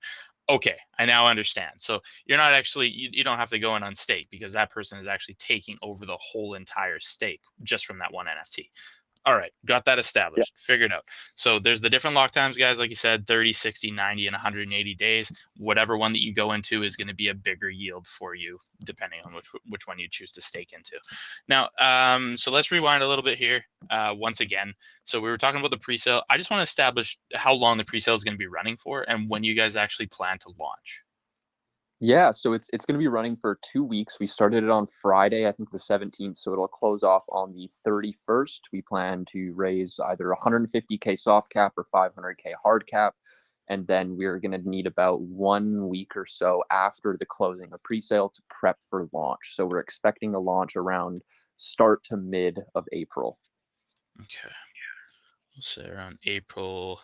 Okay, I now understand. So you're not actually, you don't have to go in on stake, because that person is actually taking over the whole entire stake just from that one NFT. All right, got that established, figured out. So there's the different lock times, guys, like you said, 30, 60, 90, and 180 days. Whatever one that you go into is going to be a bigger yield for you, depending on which one you choose to stake into. Now, so let's rewind a little bit here once again. So we were talking about the pre-sale. I just want to establish how long the pre-sale is going to be running for and when you guys actually plan to launch. Yeah, so it's going to be running for 2 weeks. We started it on Friday, I think the 17th, so it'll close off on the 31st. We plan to raise either 150K soft cap or 500K hard cap, and then we're going to need about 1 week or so after the closing of pre-sale to prep for launch. So we're expecting to launch around start to mid of April. Okay, we'll say around April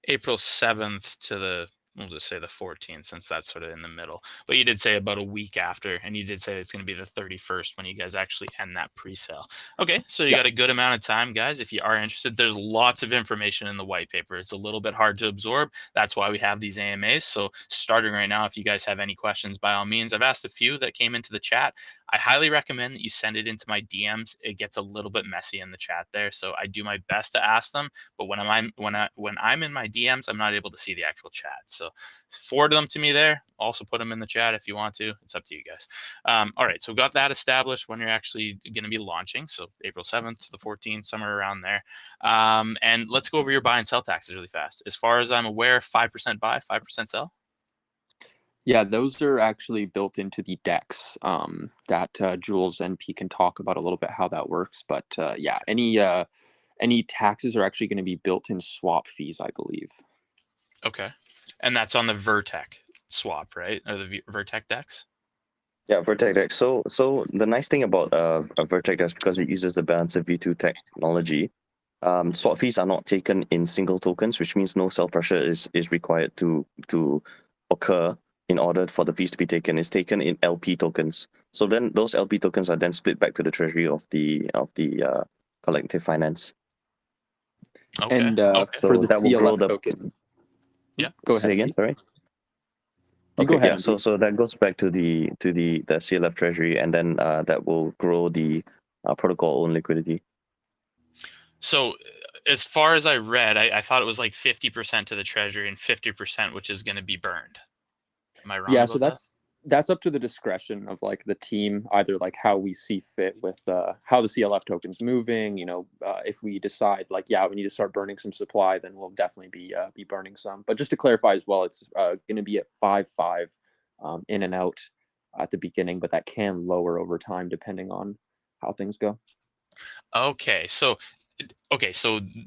April 7th to we'll just say the 14th, since that's sort of in the middle. But you did say about a week after, and you did say it's going to be the 31st when you guys actually end that pre-sale. Okay, so you got a good amount of time, guys. If you are interested, there's lots of information in the white paper. It's a little bit hard to absorb. That's why we have these AMAs. So starting right now, if you guys have any questions, by all means, I've asked a few that came into the chat. I highly recommend that you send it into my DMs. It gets a little bit messy in the chat there, so I do my best to ask them. But when I'm in my DMs, I'm not able to see the actual chat. So forward them to me there. Also put them in the chat if you want to. It's up to you guys. All right, so we got that established when you're actually going to be launching. So April 7th to the 14th, somewhere around there. And let's go over your buy and sell taxes really fast. As far as I'm aware, 5% buy, 5% sell. Yeah, those are actually built into the decks that Jules and P can talk about a little bit how that works. But yeah, any taxes are actually going to be built in swap fees, I believe. Okay, and that's on the Vertec swap, right? Or the Vertec decks? Yeah, Vertec deck. So the nice thing about a Vertec deck is because it uses the Balancer V2 technology. Swap fees are not taken in single tokens, which means no sell pressure is required to occur in order for the fees to be taken. It's taken in LP tokens. So then those LP tokens are then split back to the treasury of the collective finance. Okay. And So for the that will grow CLF the token, yeah. Go Say ahead. again, sorry. You go ahead. Yeah. So that goes back to the CLF treasury, and then that will grow the protocol own liquidity. So as far as I read, I thought it was like 50% to the treasury and 50% which is going to be burned. Am I wrong? Yeah, about so that's up to the discretion of like the team, either like how we see fit with how the CLF token's moving. You know, if we decide like, yeah, we need to start burning some supply, then we'll definitely be burning some. But just to clarify as well, it's going to be at 5.5 in and out at the beginning, but that can lower over time depending on how things go. Okay, so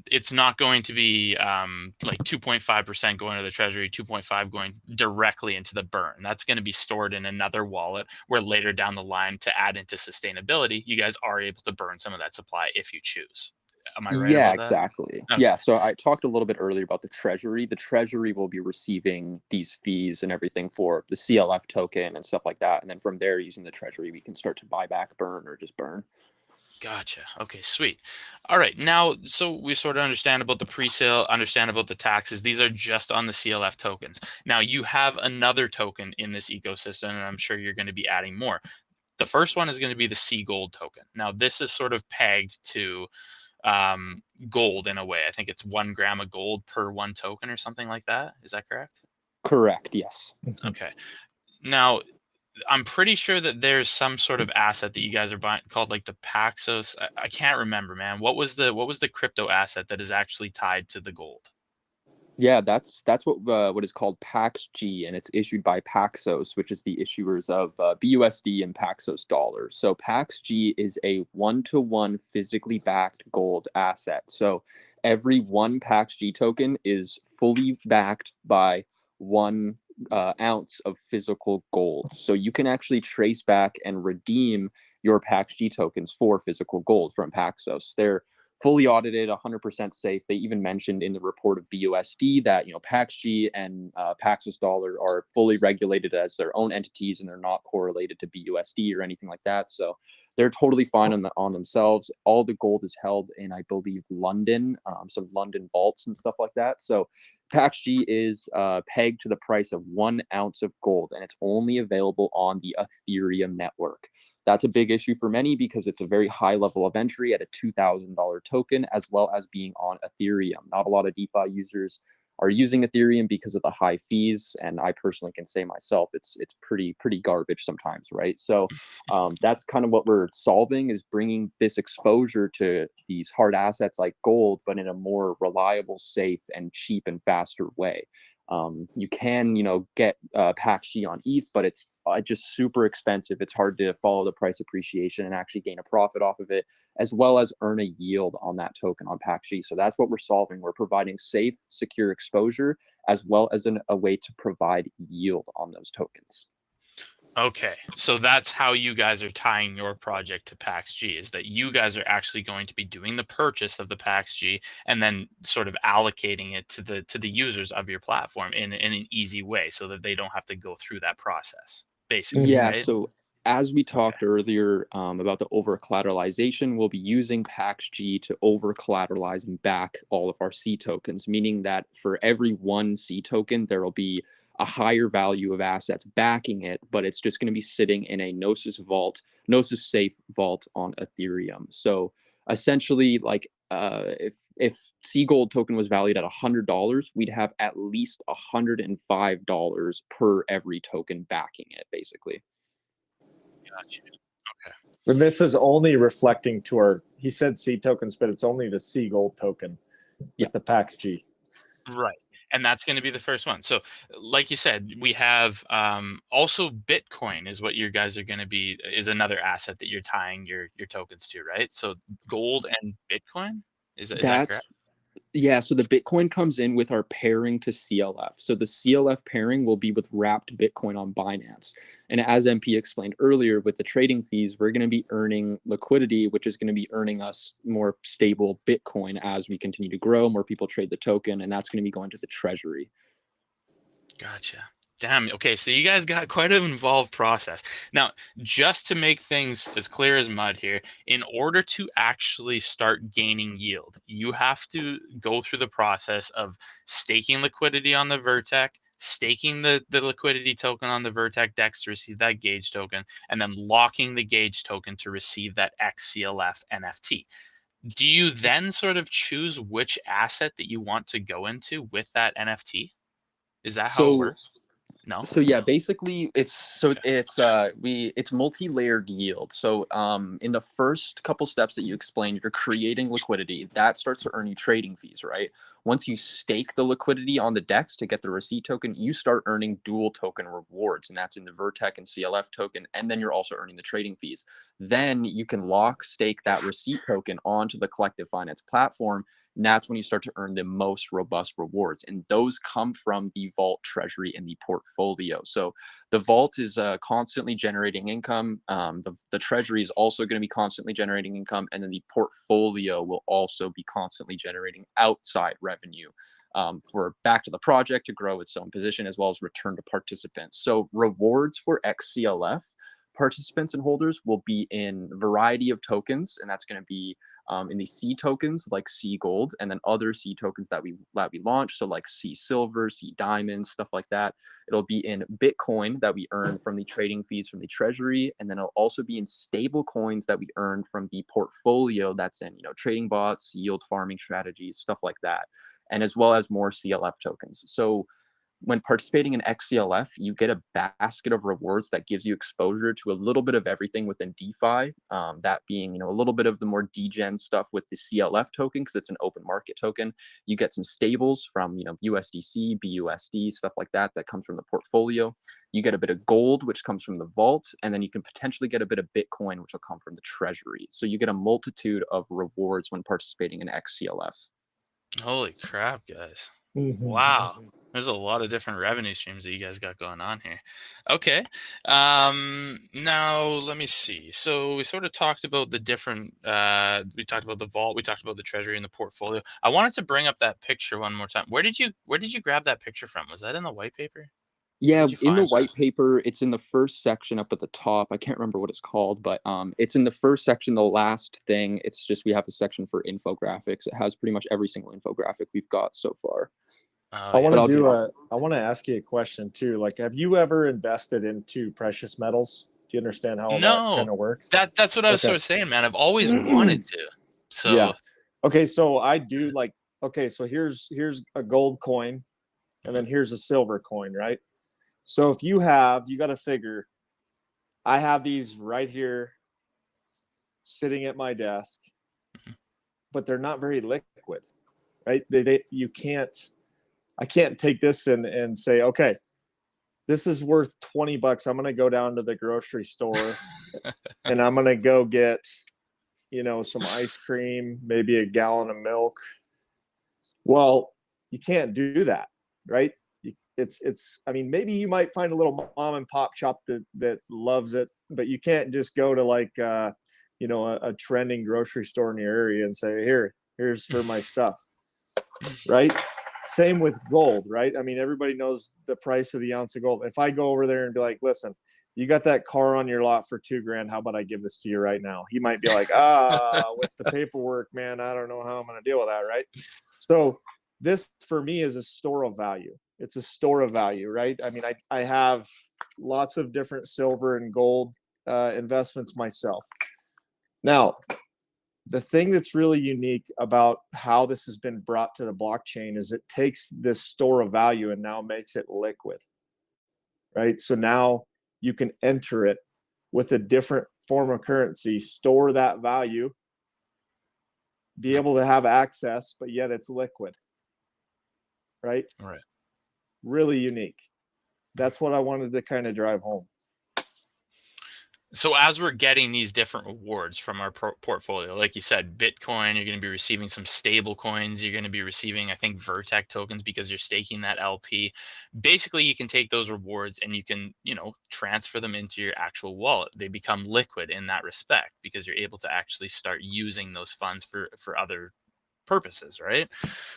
it's not going to be like 2.5% going to the treasury, 2.5 going directly into the burn. That's going to be stored in another wallet where later down the line, to add into sustainability, you guys are able to burn some of that supply if you choose. Am I right Yeah, about that? exactly. Okay. Yeah, so I talked a little bit earlier about the treasury. The treasury will be receiving these fees and everything for the CLF token and stuff like that. And then from there, using the treasury, we can start to buy back, burn, or just burn. Gotcha. Okay, sweet. All right, now, so we sort of understand about the pre-sale, understand about the taxes. These are just on the CLF tokens. Now, you have another token in this ecosystem, and I'm sure you're going to be adding more. The first one is going to be the C Gold token. Now, this is sort of pegged to gold in a way. I think it's 1 gram of gold per one token or something like that. Is that correct? Correct, yes. Okay. Now, I'm pretty sure that there's some sort of asset that you guys are buying called like the Paxos. I can't remember, man. What was the crypto asset that is actually tied to the gold? Yeah, that's what is called PaxG, and it's issued by Paxos, which is the issuers of BUSD and Paxos dollars. So PaxG is a one-to-one physically backed gold asset. So every one PaxG token is fully backed by 1 ounce of physical gold. So you can actually trace back and redeem your PaxG tokens for physical gold from Paxos. They're fully audited, 100% safe. They even mentioned in the report of BUSD that PaxG and Paxos Dollar are fully regulated as their own entities, and they're not correlated to BUSD or anything like that. So they're totally fine on themselves. All the gold is held in, I believe, London, some London vaults and stuff like that. So PaxG is pegged to the price of 1 ounce of gold, and it's only available on the Ethereum network. That's a big issue for many because it's a very high level of entry at a $2,000 token, as well as being on Ethereum. Not a lot of DeFi users are using Ethereum because of the high fees, and I personally can say myself, it's pretty garbage sometimes, right? So that's kind of what we're solving, is bringing this exposure to these hard assets like gold, but in a more reliable, safe, and cheap and faster way. You can, get PaxG on ETH, but it's just super expensive. It's hard to follow the price appreciation and actually gain a profit off of it, as well as earn a yield on that token on PaxG. So that's what we're solving. We're providing safe, secure exposure, as well as a way to provide yield on those tokens. Okay, so that's how you guys are tying your project to PAX-G, is that you guys are actually going to be doing the purchase of the PAX-G and then sort of allocating it to the users of your platform in an easy way, so that they don't have to go through that process, basically, Yeah, right? so as we Okay. talked earlier about the over collateralization, we'll be using PAX-G to over collateralize and back all of our C tokens, meaning that for every one C token, there will be a higher value of assets backing it, but it's just going to be sitting in a Gnosis vault, Gnosis safe vault on Ethereum. So essentially, like if C Gold token was valued at $100, we'd have at least $105 per every token backing it, basically. Gotcha. Okay. And this is only reflecting to our, he said C tokens, but it's only the C Gold token with Yeah. the PAX-G. Right. And that's going to be the first one. So, like you said, we have also Bitcoin is what you guys are going to be, is another asset that you're tying your tokens to, right? So gold and Bitcoin, is that correct? That's Yeah, so the Bitcoin comes in with our pairing to CLF. So the CLF pairing will be with wrapped Bitcoin on Binance. And as MP explained earlier, with the trading fees, we're going to be earning liquidity, which is going to be earning us more stable Bitcoin as we continue to grow, more people trade the token, and that's going to be going to the treasury. Gotcha. Damn. Okay, so you guys got quite an involved process. Now, just to make things as clear as mud here, in order to actually start gaining yield, you have to go through the process of staking liquidity on the Vertex, staking the liquidity token on the Vertex DEX to receive that Gauge token, and then locking the Gauge token to receive that XCLF NFT. Do you then sort of choose which asset that you want to go into with that NFT? Is that how it So works? No? So yeah, basically it's multi-layered yield. So in the first couple steps that you explained, you're creating liquidity. That starts to earn you trading fees, right? Once you stake the liquidity on the DEX to get the receipt token, you start earning dual token rewards, and that's in the Vertex and CLF token, and then you're also earning the trading fees. Then you can lock stake that receipt token onto the collective finance platform, and that's when you start to earn the most robust rewards. And those come from the vault treasury and the portfolio. So the vault is constantly generating income. The treasury is also going to be constantly generating income. And then the portfolio will also be constantly generating outside revenue for back to the project to grow its own position, as well as return to participants. So rewards for XCLF participants and holders will be in a variety of tokens, and that's going to be in the C tokens like C Gold, and then other C tokens that we launch, so like C Silver, C Diamonds, stuff like that. It'll be in Bitcoin that we earn from the trading fees from the treasury, and then it'll also be in stable coins that we earn from the portfolio that's in trading bots, yield farming strategies, stuff like that, and as well as more CLF tokens. So when participating in XCLF, you get a basket of rewards that gives you exposure to a little bit of everything within DeFi. That being, a little bit of the more degen stuff with the CLF token because it's an open market token. You get some stables from, USDC, BUSD, stuff like that comes from the portfolio. You get a bit of gold, which comes from the vault, and then you can potentially get a bit of Bitcoin, which will come from the treasury. So you get a multitude of rewards when participating in XCLF. Holy crap, guys. Mhm. Wow. There's a lot of different revenue streams that you guys got going on here. Okay. Now let me see. So we sort of talked about the different we talked about the vault, we talked about the treasury and the portfolio. I wanted to bring up that picture one more time. Where did you grab that picture from? Was that in the white paper? Yeah, Where'd you in the find that? white paper, it's in the first section up at the top. I can't remember what it's called, but it's in the first section, the last thing. It's just we have a section for infographics. It has pretty much every single infographic we've got so far. Oh I yeah. want to I'll do get- a. I want to ask you a question too. Like, have you ever invested into precious metals? Do you understand how that No. kind of works? That's what I was Okay. sort of saying, man. I've always wanted to. So Yeah. Okay, so I do like. Okay, so here's a gold coin, and then here's a silver coin, right? So if you got to figure. I have these right here, sitting at my desk, but they're not very liquid, right? You can't. I can't take this and say, okay, this is worth $20. I'm going to go down to the grocery store and I'm going to go get, some ice cream, maybe a gallon of milk. Well, you can't do that, right? I mean, maybe you might find a little mom and pop shop that loves it, but you can't just go to like, you know, a trending grocery store in your area and say, here's for my stuff. Right. Same with gold, right? I mean, everybody knows the price of the ounce of gold. If I go over there and be like, listen, you got that car on your lot for $2,000. How about I give this to you right now? He might be like, with the paperwork, man, I don't know how I'm going to deal with that. Right. So this for me is a store of value. It's a store of value, right? I mean, I have lots of different silver and gold investments myself. Now, the thing that's really unique about how this has been brought to the blockchain is it takes this store of value and now makes it liquid, right? So now you can enter it with a different form of currency, store that value, be able to have access, but yet it's liquid, right? Right. Really unique. That's what I wanted to kind of drive home. So as we're getting these different rewards from our portfolio, like you said, Bitcoin, you're going to be receiving some stable coins. You're going to be receiving, I think, Vertex tokens because you're staking that LP. Basically, you can take those rewards and you can, you know, transfer them into your actual wallet. They become liquid in that respect because you're able to actually start using those funds for other purposes, right?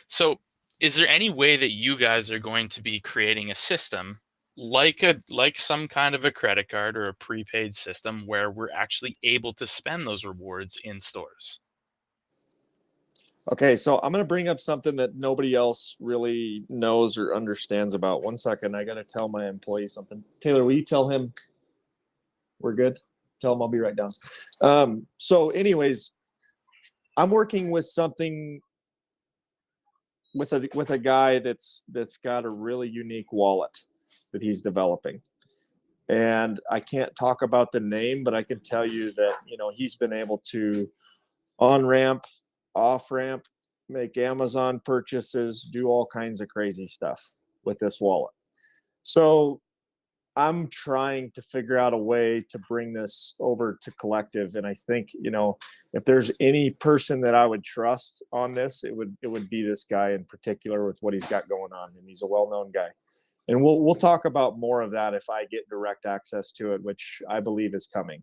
So is there any way that you guys are going to be creating a system like some kind of a credit card or a prepaid system where we're actually able to spend those rewards in stores? Okay, so I'm going to bring up something that nobody else really knows or understands about. One second, I got to tell my employee something. Taylor, will you tell him we're good? Tell him I'll be right down. So anyways, I'm working with something with a guy that's got a really unique wallet that he's developing. And I can't talk about the name, but I can tell you that, you know, he's been able to on-ramp, off-ramp, make Amazon purchases, do all kinds of crazy stuff with this wallet. So I'm trying to figure out a way to bring this over to Collective. And I think, you know, if there's any person that I would trust on this, it would be this guy in particular with what he's got going on. And he's a well-known guy. And we'll talk about more of that if I get direct access to it, which I believe is coming.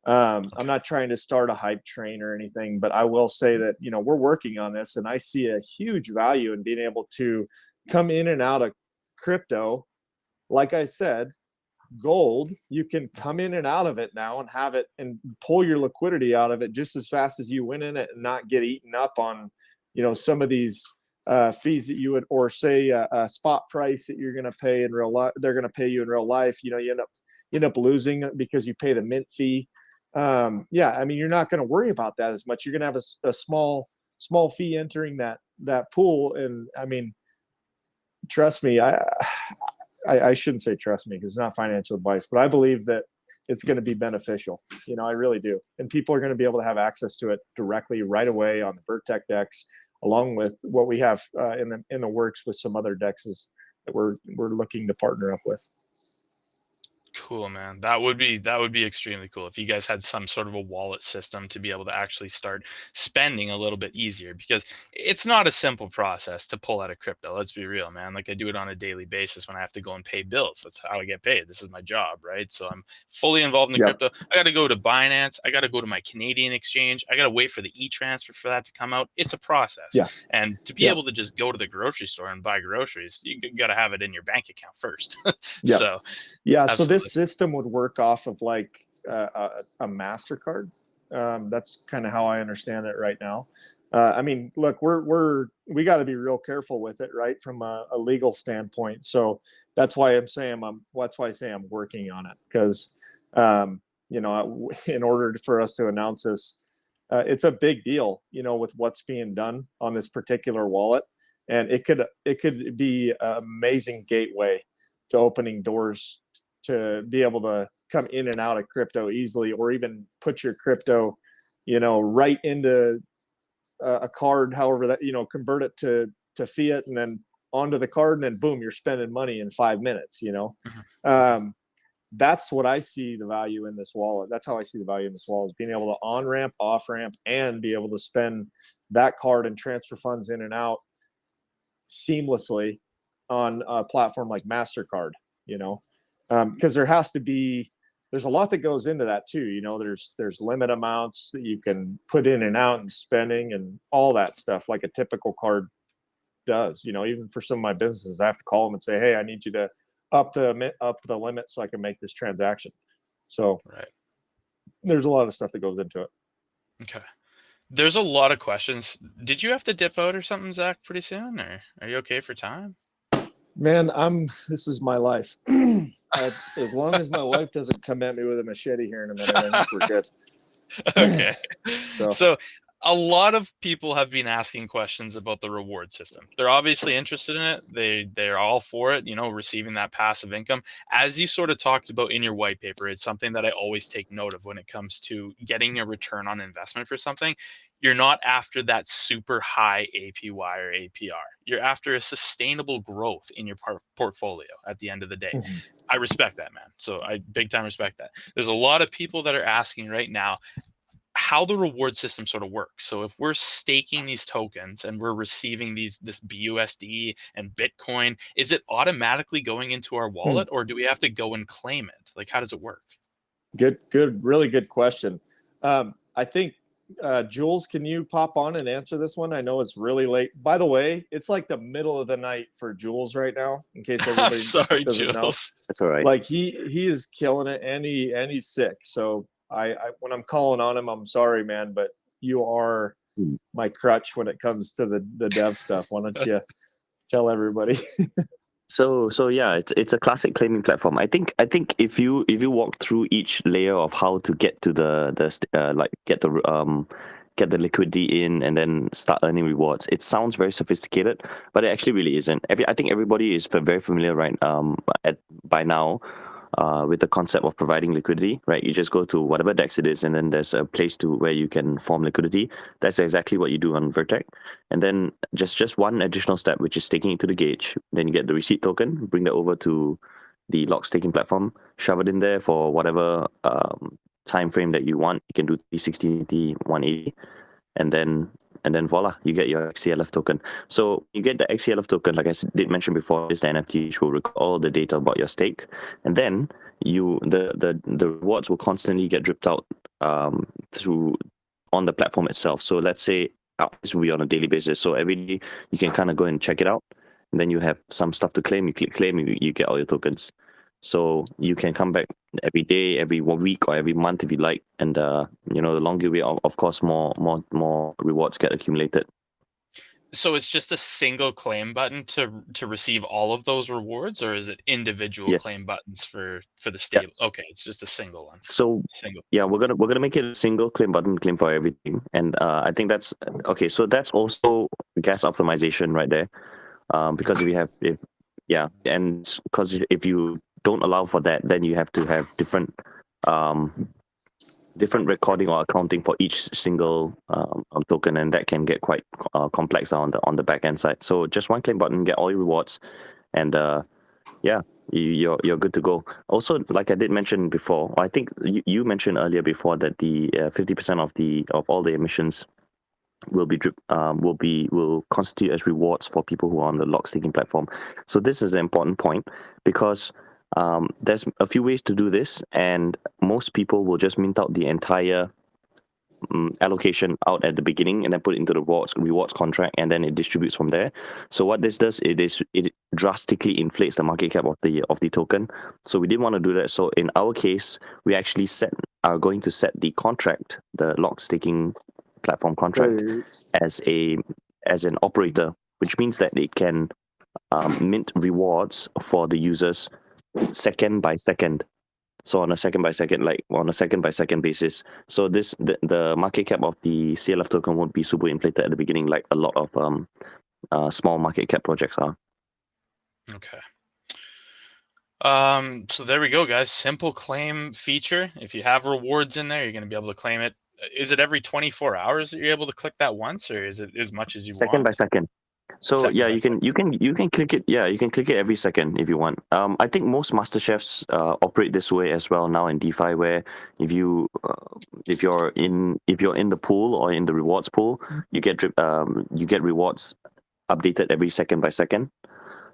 I'm not trying to start a hype train or anything, but I will say that, you know, we're working on this and I see a huge value in being able to come in and out of crypto. Like I said, gold, you can come in and out of it now and have it and pull your liquidity out of it just as fast as you went in it and not get eaten up on, you know, some of these fees that you would, or say a spot price that you're going to pay in real life. They're going to pay you in real life. You know, you end up losing because you pay the mint fee. Yeah, I mean, you're not going to worry about that as much. You're going to have a small fee entering that pool. And I mean, trust me, I shouldn't say trust me because it's not financial advice, but I believe that it's going to be beneficial. You know, I really do. And people are going to be able to have access to it directly right away on the Vertex DEX, along with what we have in the works with some other DEXs that we're looking to partner up with. Cool, man. That would be extremely cool if you guys had some sort of a wallet system to be able to actually start spending a little bit easier, because it's not a simple process to pull out of crypto. Let's be real, man. Like I do it on a daily basis when I have to go and pay bills. That's how I get paid. This is my job, right? So I'm fully involved in the crypto. I got to go to Binance. I got to go to my Canadian exchange. I got to wait for the e-transfer for that to come out. It's a process. Yeah. And to be able to just go to the grocery store and buy groceries, you got to have it in your bank account first. Yeah. So yeah. absolutely. So this system would work off of like a MasterCard. That's kind of how I understand it right now. I mean, look, we got to be real careful with it, right, from a legal standpoint. So that's why I say I'm working on it, because you know, in order for us to announce this, it's a big deal, you know, with what's being done on this particular wallet, and it could be an amazing gateway to opening doors to be able to come in and out of crypto easily, or even put your crypto, you know, right into a card, however that, you know, convert it to fiat and then onto the card, and then boom, you're spending money in 5 minutes, you know. That's what I see the value in this wallet. That's how I see the value in this wallet, is being able to on ramp, off ramp, and be able to spend that card and transfer funds in and out seamlessly on a platform like MasterCard, because there's a lot that goes into that too. There's limit amounts that you can put in and out and spending and all that stuff like a typical card does. Even for some of my businesses, I have to call them and say, hey, I need you to up the limit so I can make this transaction. So there's a lot of stuff that goes into it. Okay. There's a lot of questions. Did you have to dip out or something, Zach, pretty soon, or are you okay for time? Man, this is my life. As long as my wife doesn't come at me with a machete here in a minute, I think we're good. Okay. So So a lot of people have been asking questions about the reward system. They're obviously interested in it. They're all for it, receiving that passive income. As you sort of talked about in your white paper, it's something that I always take note of when it comes to getting a return on investment for something. You're not after that super high APY or APR. You're after a sustainable growth in your portfolio at the end of the day. Mhm. I respect that, man. So I big time respect that. There's a lot of people that are asking right now how the reward system sort of works. So if we're staking these tokens and we're receiving this BUSD and Bitcoin, is it automatically going into our wallet or do we have to go and claim it? Like, how does it work? Good, really good question. I think Jules, can you pop on and answer this one? I know it's really late. By the way, it's like the middle of the night for Jules right now, in case everybody Sorry, doesn't know. Jules. That's all right. Like he is killing it, and he's sick. So I when I'm calling on him, I'm sorry, man, but you are my crutch when it comes to the dev stuff. Why don't you tell everybody? So yeah, it's a classic claiming platform. I think if you walk through each layer of how to get to get the liquidity in and then start earning rewards, it sounds very sophisticated, but it actually really isn't. I think everybody is very familiar by now with the concept of providing liquidity, right? You just go to whatever DEX it is, and then there's a place where you can form liquidity. That's exactly what you do on Vertec. And then just one additional step, which is staking it to the gauge. Then you get the receipt token, bring that over to the lock staking platform, shove it in there for whatever time frame that you want. You can do 360, 180, and then voila, you get your CLF token. So you get the CLF token, like I did mention before, is the NFT which will record all the data about your stake, and then the rewards will constantly get dripped out through on the platform itself. So let's say this will be on a daily basis. So every day you can kind of go and check it out, and then you have some stuff to claim. You click claim, you get all your tokens. So you can come back every day, every 1 week, or every month if you like, and the longer you wait, of course, more rewards get accumulated. So it's just a single claim button to receive all of those rewards, or is it individual Yes. claim buttons for the stable? Yeah. Okay, it's just a single one. So yeah, we're gonna make it a single claim button, claim for everything, and I think that's okay. So that's also gas optimization right there, because because if you don't allow for that, then you have to have different recording or accounting for each single token, and that can get quite complex on the back end side. So just one claim button, get all your rewards, and you're good to go. Also, like I did mention before, I think you mentioned earlier before that the 50% of all the emissions will constitute as rewards for people who are on the lock staking platform. So this is an important point because there's a few ways to do this, and most people will just mint out the entire allocation out at the beginning and then put it into the rewards contract, and then it distributes from there. So what this does, it drastically inflates the market cap of the token. So we didn't want to do that. So in our case, we actually are going to set the contract, the lock staking platform contract, as an operator, which means that it can mint rewards for the users second by second. So on a second by second basis. So the market cap of the CLF token won't be super inflated at the beginning, like a lot of small market cap projects are. Okay. So there we go, guys. Simple claim feature. If you have rewards in there, you're going to be able to claim it. Is it every 24 hours that you're able to click that once, or is it as much as you want? Second by second. So Second yeah, by you can click it. Yeah, you can click it every second if you want. I think most master chefs operate this way as well now in DeFi, where if you're in the pool or in the rewards pool, you get rewards updated every second by second.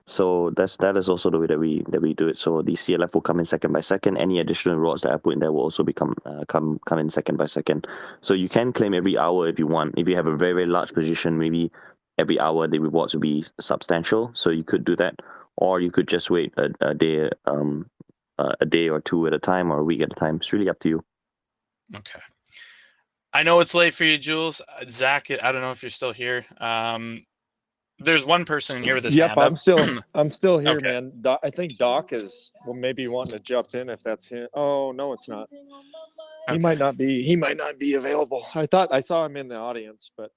So that is also the way that we do it. So the CLF will come in second by second. Any additional rewards that I put in there will also become come in second by second. So you can claim every hour if you want. If you have a very, very large position, maybe every hour the rewards will be substantial. So you could do that, or you could just wait a day or two at a time, or a week at a time. It's really up to you. Okay. I know it's late for you, Jules. Zach, I don't know if you're still here. There's one person in here with his Yep, hand up. I'm still here, Okay. man. I think Doc is maybe wanting to jump in if that's him. Oh no, it's not. He Okay. might not be. He might not be available. I thought I saw him in the audience, but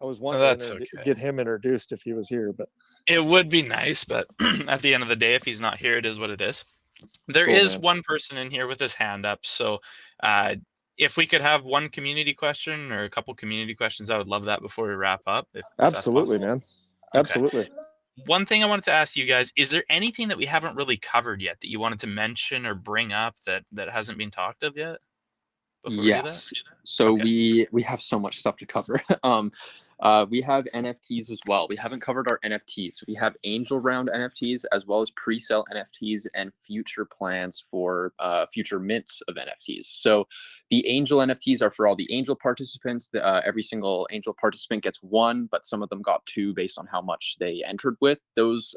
I was wanting That's to okay. get him introduced if he was here. But It would be nice, but at the end of the day, if he's not here, it is what it is. There cool, is man. one person in here with his hand up. So if we could have one community question or a couple community questions, I would love that before we wrap up. If that's Absolutely, possible. man. Okay. Absolutely. One thing I wanted to ask you guys, is there anything that we haven't really covered yet that you wanted to mention or bring up that hasn't been talked of yet? Before we do that? Yes. So Okay. we have so much stuff to cover. We have NFTs as well. We haven't covered our NFTs. We have angel round NFTs as well as pre-sale NFTs and future plans for future mints of NFTs. So the angel NFTs are for all the angel participants. Every single angel participant gets one, but some of them got two based on how much they entered with. Those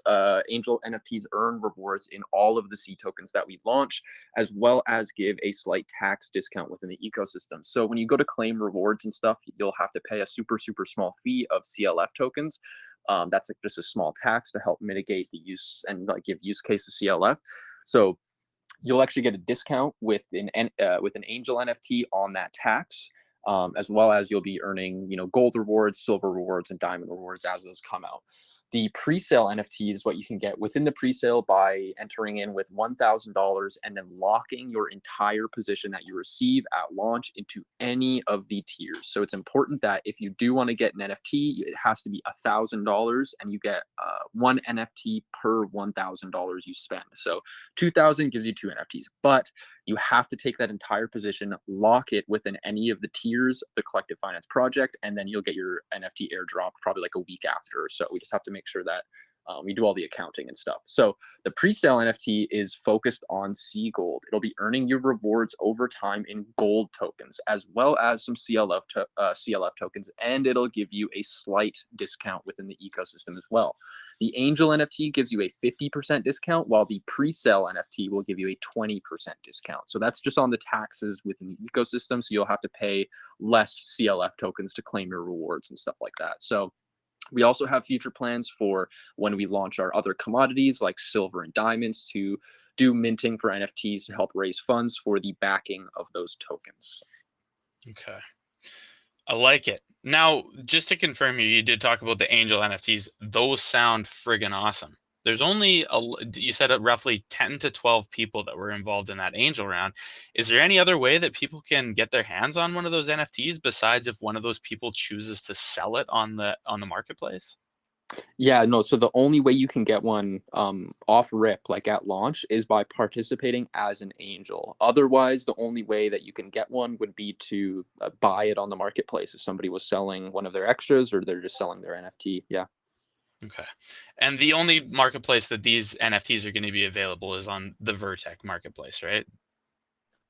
angel NFTs earn rewards in all of the C tokens that we launch, as well as give a slight tax discount within the ecosystem. So when you go to claim rewards and stuff, you'll have to pay a super, super small fee of CLF tokens. That's like just a small tax to help mitigate the use and give use case to CLF. So you'll actually get a discount with an angel NFT on that tax. As well as you'll be earning, gold rewards, silver rewards, and diamond rewards as those come out. The pre-sale NFT is what you can get within the pre-sale by entering in with $1,000 and then locking your entire position that you receive at launch into any of the tiers. So it's important that if you do want to get an NFT, it has to be $1,000 and you get one NFT per $1,000 you spend. So 2,000 gives you two NFTs, but you have to take that entire position, lock it within any of the tiers of the Collective Finance project, and then you'll get your NFT airdrop probably like a week after or so. We just have to make sure that we do all the accounting and stuff. So the pre-sale NFT is focused on C Gold. It'll be earning you rewards over time in gold tokens, as well as some CLF tokens, and it'll give you a slight discount within the ecosystem as well. The angel NFT gives you a 50% discount, while the pre-sale NFT will give you a 20% discount. So that's just on the taxes within the ecosystem. So you'll have to pay less CLF tokens to claim your rewards and stuff like that. So we also have future plans for when we launch our other commodities like silver and diamonds to do minting for NFTs to help raise funds for the backing of those tokens. Okay. I like it. Now, just to confirm you did talk about the angel NFTs. Those sound friggin' awesome. There's only, you said roughly 10 to 12 people that were involved in that angel round. Is there any other way that people can get their hands on one of those NFTs besides if one of those people chooses to sell it on the marketplace? Yeah, no. So the only way you can get one off rip, like at launch, is by participating as an angel. Otherwise, the only way that you can get one would be to buy it on the marketplace if somebody was selling one of their extras or they're just selling their NFT. Yeah. Okay. And the only marketplace that these NFTs are going to be available is on the Vertex marketplace, right?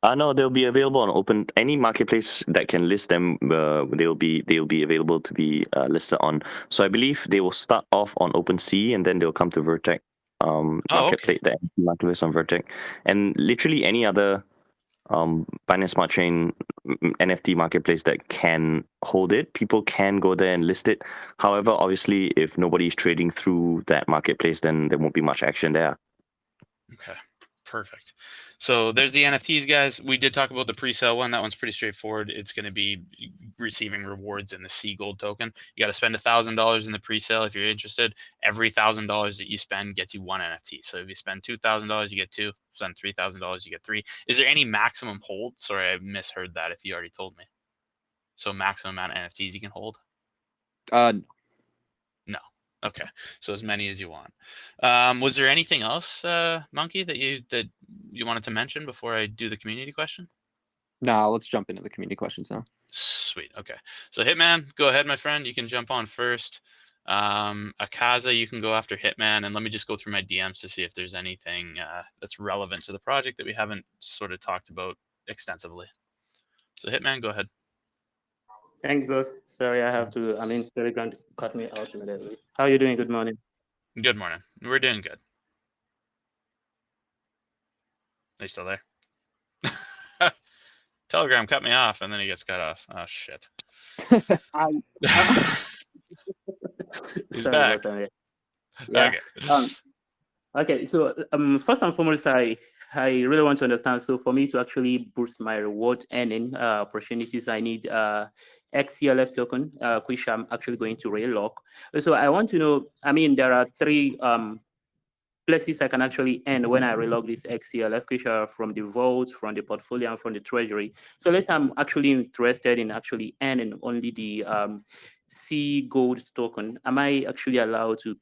No, they'll be available on open any marketplace that can list them. They'll be available to be listed on. So I believe they will start off on OpenSea and then they'll come to Vertex marketplace, the NFT marketplace on Vertex, and literally any other Binance Smart Chain NFT marketplace that can hold it. People can go there and list it. However, obviously, if nobody's trading through that marketplace, then there won't be much action there. Okay. Perfect. So there's the NFTs, guys. We did talk about the pre-sale one. That one's pretty straightforward. It's going to be receiving rewards in the C Gold token. You got to spend $1,000 in the pre-sale if you're interested. Every $1,000 that you spend gets you one NFT. So if you spend $2,000, you get two. Spend $3,000, you get three. Is there any maximum hold? Sorry, I misheard that. If you already told me. So maximum amount of NFTs you can hold? No. Okay, so as many as you want. Was there anything else, Monkey, that you wanted to mention before I do the community question? Now let's jump into the community questions now. Sweet. Okay, so Hitman, go ahead, my friend. You can jump on first. Akaza, you can go after Hitman, and let me just go through my DMs to see if there's anything that's relevant to the project that we haven't sort of talked about extensively. So Hitman, go ahead. Thanks, boss. Sorry, I have to. Telegram cut me out immediately. How are you doing? Good morning. Good morning. We're doing good. Are you still there? Telegram cut me off, and then he gets cut off. Oh shit. He's Sorry, back. boss. Yeah. Okay. Okay. So, first and foremost, I really want to understand. So, for me to actually boost my reward earning opportunities, I need XCLF token, which I'm actually going to relock. So, I want to know. There are three places I can actually earn when I relog this XCLF, which are from the vault, from the portfolio, and from the treasury. So let's say I'm actually interested in actually earning only the C gold token. Am I actually allowed to,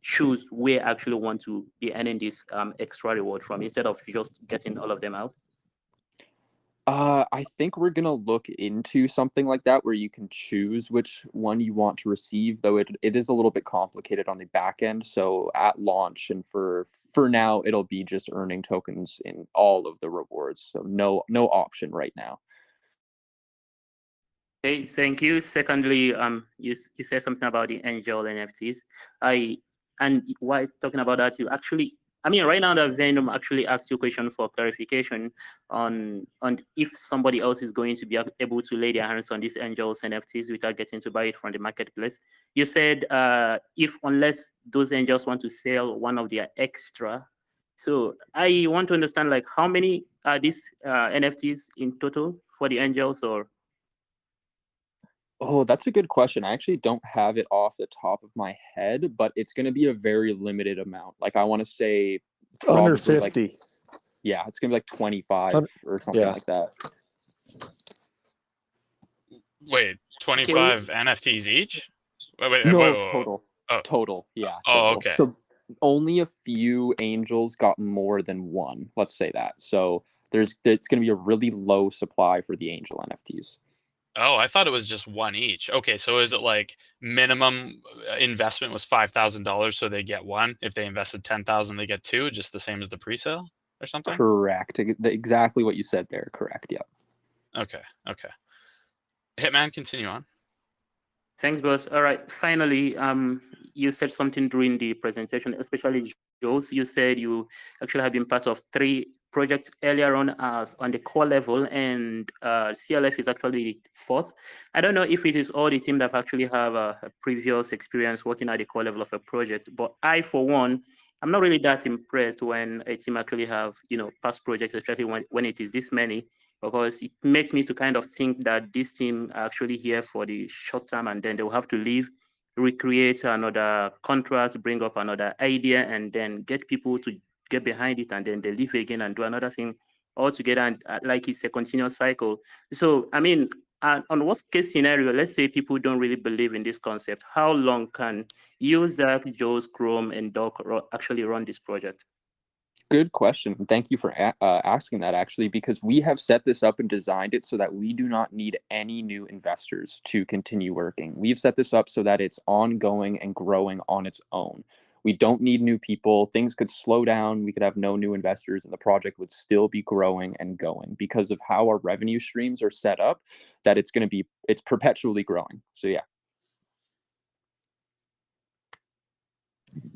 choose where I actually want to be earning this extra reward from instead of just getting all of them out? I think we're gonna look into something like that where you can choose which one you want to receive, though it is a little bit complicated on the back end. So at launch and for now, it'll be just earning tokens in all of the rewards. So no option right now. Okay, thank you. Secondly, you said something about the angel NFTs. And while talking about that, right now the Venom actually asked you a question for clarification on if somebody else is going to be able to lay their hands on these angels NFTs without getting to buy it from the marketplace. You said if unless those angels want to sell one of their extra. So I want to understand like how many are these NFTs in total for the angels or? Oh, that's a good question. I actually don't have it off the top of my head, but it's going to be a very limited amount. Like I want to say It's under 50. Yeah, it's going to be like 25 or something like that. Wait, 25 NFTs each? Wait, total. Oh. Total, yeah. Oh, total. okay. So only a few angels got more than one, let's say that. So it's going to be a really low supply for the angel NFTs. Oh, I thought it was just one each. Okay, so is it like minimum investment was $5,000, so they get one? If they invested 10,000, they get two, just the same as the pre-sale or something? Correct. Exactly what you said there. Correct. Yeah. Okay. Hitman, continue on. Thanks, boss. All right. Finally, you said something during the presentation, especially Jules. You said you actually have been part of 3 projects earlier on as on the core level, and CLF is actually the 4th. I don't know if it is all the team that actually have a previous experience working at the core level of a project, but I, for one, I'm not really that impressed when a team actually have, past projects, especially when it is this many, because it makes me to kind of think that this team are actually here for the short term and then they'll have to leave, recreate another contract, bring up another idea, and then get people to get behind it, and then they leave again and do another thing altogether. And like it's a continuous cycle. So, on worst case scenario, let's say people don't really believe in this concept. How long can you, Zach, Joe, Chrome, and Doc actually run this project? Good question. Thank you for asking that, actually, because we have set this up and designed it so that we do not need any new investors to continue working. We've set this up so that it's ongoing and growing on its own. We don't need new people. Things could slow down. We could have no new investors and the project would still be growing and going because of how our revenue streams are set up, that it's perpetually growing. So yeah.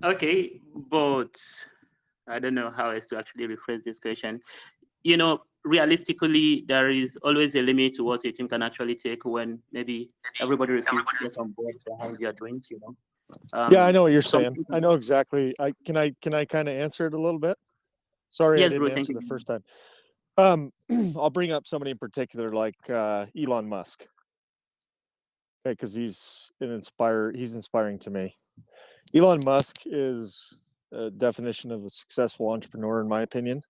Okay, but I don't know how else to actually rephrase this question. Realistically, there is always a limit to what a team can actually take when maybe everybody refuses to get on board behind their dreams, Yeah, I know what you're saying. I know exactly. Can I kind of answer it a little bit? Sorry, yes, I didn't bro, answer the first time. I'll bring up somebody in particular like Elon Musk. Okay, because he's inspiring to me. Elon Musk is a definition of a successful entrepreneur, in my opinion.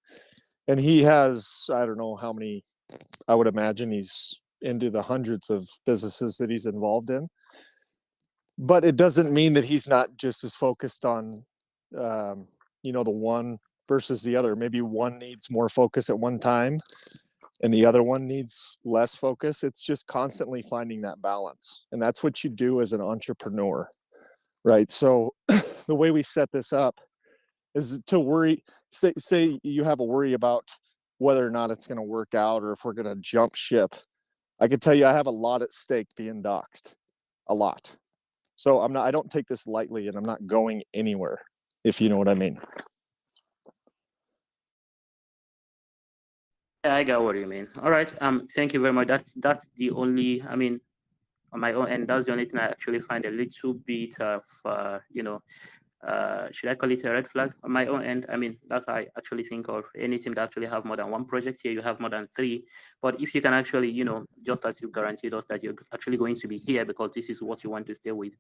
And he has, I don't know how many, I would imagine he's into the hundreds of businesses that he's involved in. But it doesn't mean that he's not just as focused on, the one versus the other. Maybe one needs more focus at one time and the other one needs less focus. It's just constantly finding that balance. And that's what you do as an entrepreneur. right? So the way we set this up is to worry. Say you have a worry about whether or not it's going to work out or if we're going to jump ship. I can tell you I have a lot at stake being doxxed, a lot. So I don't take this lightly, and I'm not going anywhere, if you know what I mean. Yeah, I got what you mean. All right. Thank you very much. That's the only. I mean, on my own end, that's the only thing I actually find a little bit of, should I call it a red flag on my own end? I mean, that's how I actually think of any team that actually have more than one project. Here you have more than 3. But if you can actually, just as you guaranteed us that you're actually going to be here because this is what you want to stay with,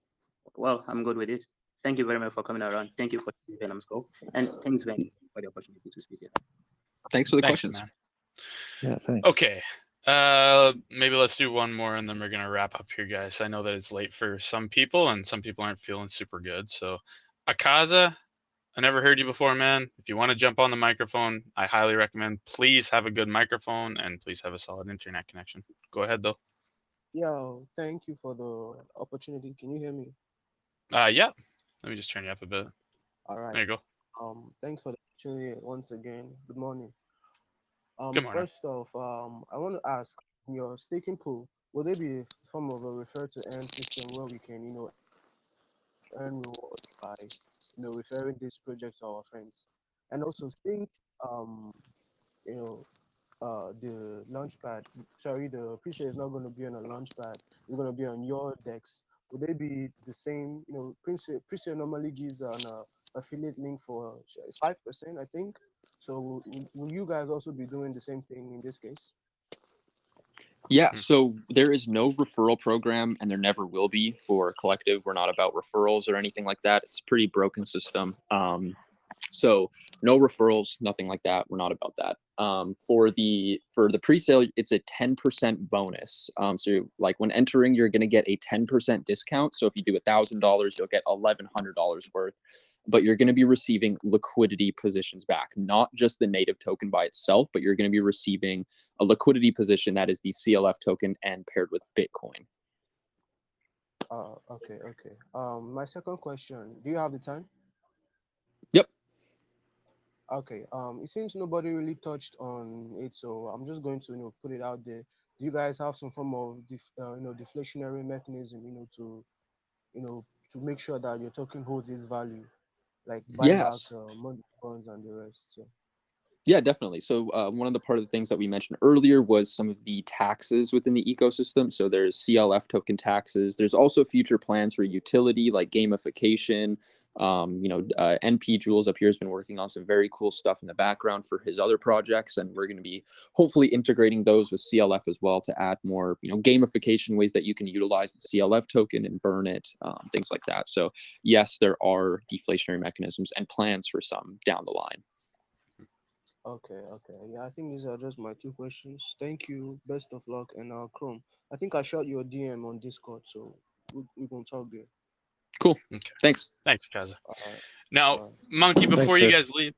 well, I'm good with it. Thank you very much for coming around. Thank you for the Venom scope. And thanks, Venom, for the opportunity to speak here. Thanks for the Thanks, questions. man. Yeah, thanks. Okay. Maybe let's do one more and then we're gonna wrap up here, guys. I know that it's late for some people and some people aren't feeling super good. So Akaza, I never heard you before, man. If you want to jump on the microphone, I highly recommend please have a good microphone and please have a solid internet connection. Go ahead though. Yeah, thank you for the opportunity. Can you hear me? Yeah. Let me just turn you up a bit. All right. There you go. Thanks for the opportunity once again. Good morning. Good morning. First off, I want to ask, in your staking pool, will there be a form of a refer to earn system where we can, earn rewards by, referring this project to our friends? And also, since, you know, the launchpad, sorry, the pre-share is not going to be on a launchpad, it's going to be on your decks. Would they be the same? Pre-share normally gives an affiliate link for 5%, I think. So will you guys also be doing the same thing in this case? Yeah, so there is no referral program, and there never will be for Collective. We're not about referrals or anything like that. It's a pretty broken system. So no referrals, nothing like that. We're not about that. For the pre-sale, it's a 10% bonus. So like when entering, you're going to get a 10% discount. So if you do $1,000, you'll get $1,100 worth. But you're going to be receiving liquidity positions back, not just the native token by itself, but you're going to be receiving a liquidity position that is the CLF token and paired with Bitcoin. Okay. My second question, do you have the time? Yep. Okay. It seems nobody really touched on it, so I'm just going to put it out there. Do you guys have some form of deflationary mechanism, to make sure that your token holds its value, like buyback, Yes. money funds, and the rest? So. Yeah, definitely. So one of the part of the things that we mentioned earlier was some of the taxes within the ecosystem. So there's CLF token taxes. There's also future plans for utility like gamification. NP Jules up here has been working on some very cool stuff in the background for his other projects, and we're going to be hopefully integrating those with CLF as well to add more, gamification ways that you can utilize the CLF token and burn it, things like that. So yes, there are deflationary mechanisms and plans for some down the line. Okay. Yeah, I think these are just my 2 questions. Thank you. Best of luck. And Chrome, I think I shot you a DM on Discord, so we're going to talk there. Cool. Okay. Thanks. Thanks, Kaza. All right. Now, Monkey, before Thanks, you sir. guys leave,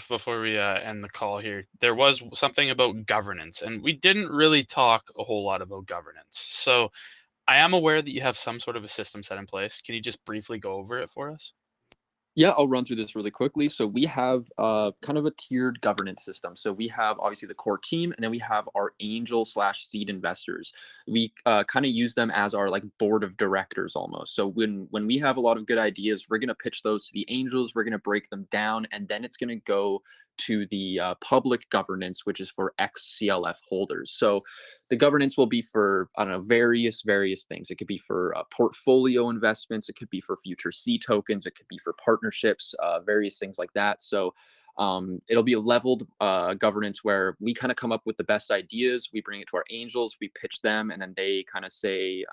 before we end the call here, there was something about governance, and we didn't really talk a whole lot about governance. So I am aware that you have some sort of a system set in place. Can you just briefly go over it for us? Yeah, I'll run through this really quickly. So we have kind of a tiered governance system. So we have obviously the core team, and then we have our angel/seed investors. We kind of use them as our like board of directors almost. So when we have a lot of good ideas, we're going to pitch those to the angels. We're going to break them down, and then it's going to go to the public governance, which is for ex-CLF holders. So the governance will be for, I don't know, various things. It could be for portfolio investments. It could be for future C tokens. It could be for partnerships, various things like that. So it'll be a leveled governance where we kind of come up with the best ideas. We bring it to our angels. We pitch them, and then they kind of say,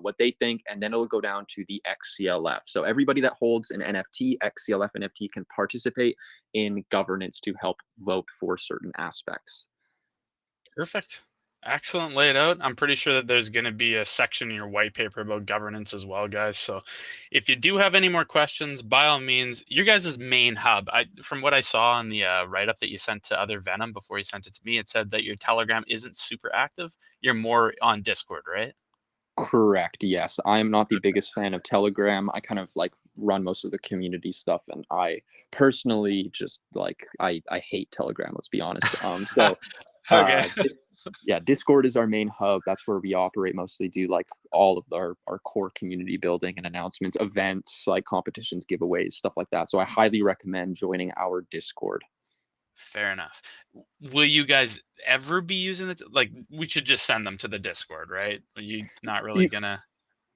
what they think. And then it'll go down to the XCLF. So everybody that holds an NFT, XCLF NFT, can participate in governance to help vote for certain aspects. Perfect. Excellent laid out. I'm pretty sure that there's going to be a section in your white paper about governance as well, guys. So if you do have any more questions, by all means, your guys' main hub, from what I saw in the write-up that you sent to other Venom before you sent it to me, it said that your Telegram isn't super active. You're more on Discord, right? Correct. Yes. I am not the Okay. biggest fan of Telegram. I kind of like run most of the community stuff, and I personally just like I hate Telegram. Let's be honest. So Okay. yeah, Discord is our main hub. That's where we operate mostly. Do like all of our core community building and announcements, events like competitions, giveaways, stuff like that. So I highly recommend joining our Discord. Fair enough. Will you guys ever be using it? Like, we should just send them to the Discord, right? Are you not really gonna?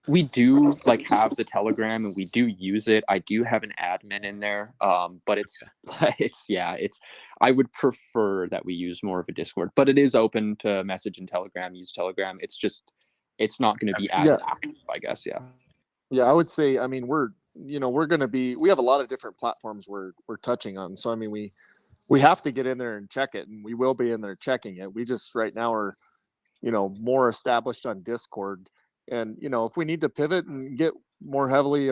We do like have the Telegram and we do use it. I do have an admin in there, but it's it's I would prefer that we use more of a Discord, but it is open to message and Telegram. Use Telegram. It's not going to be as Yeah. active, I guess. Yeah. Yeah, I would say, I mean, we're going to be, we have a lot of different platforms we're touching on. So, I mean, we have to get in there and check it, and we will be in there checking it. We just right now are, more established on Discord. And, if we need to pivot and get more heavily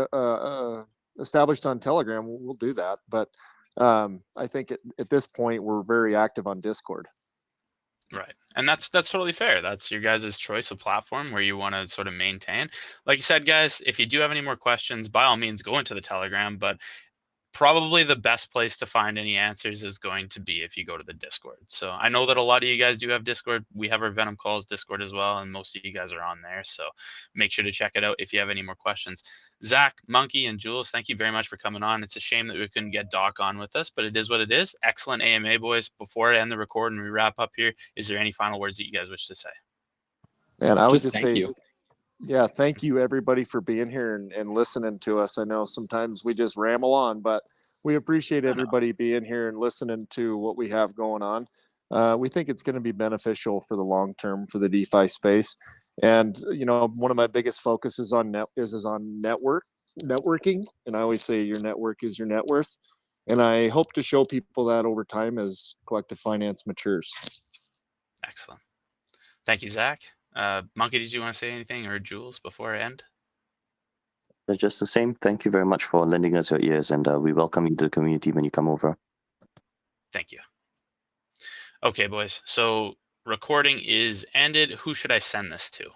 established on Telegram, we'll do that. But I think at this point, we're very active on Discord. Right. And that's totally fair. That's your guys' choice of platform where you want to sort of maintain. Like you said, guys, if you do have any more questions, by all means, go into the Telegram. But probably the best place to find any answers is going to be if you go to the Discord. So I know that a lot of you guys do have Discord. We have our Venom Calls Discord as well, and most of you guys are on there. So make sure to check it out if you have any more questions. Zach, Monkey, and Jules, thank you very much for coming on. It's a shame that we couldn't get Doc on with us, but it is what it is. Excellent AMA, boys. Before I end the record and we wrap up here, is there any final words that you guys wish to say? And I would Just just thank say, you. yeah, thank you everybody for being here and listening to us. I know sometimes we just ramble on, but we appreciate everybody being here and listening to what we have going on. We think it's going to be beneficial for the long term for the DeFi space. And one of my biggest focuses on networking. And I always say your network is your net worth. And I hope to show people that over time as collective finance matures. Excellent. Thank you, Zach. Monkey, did you want to say anything, or Jules, before I end? Just the same. Thank you very much for lending us your ears, and we welcome you to the community when you come over. Thank you. Okay, boys. So recording is ended. Who should I send this to?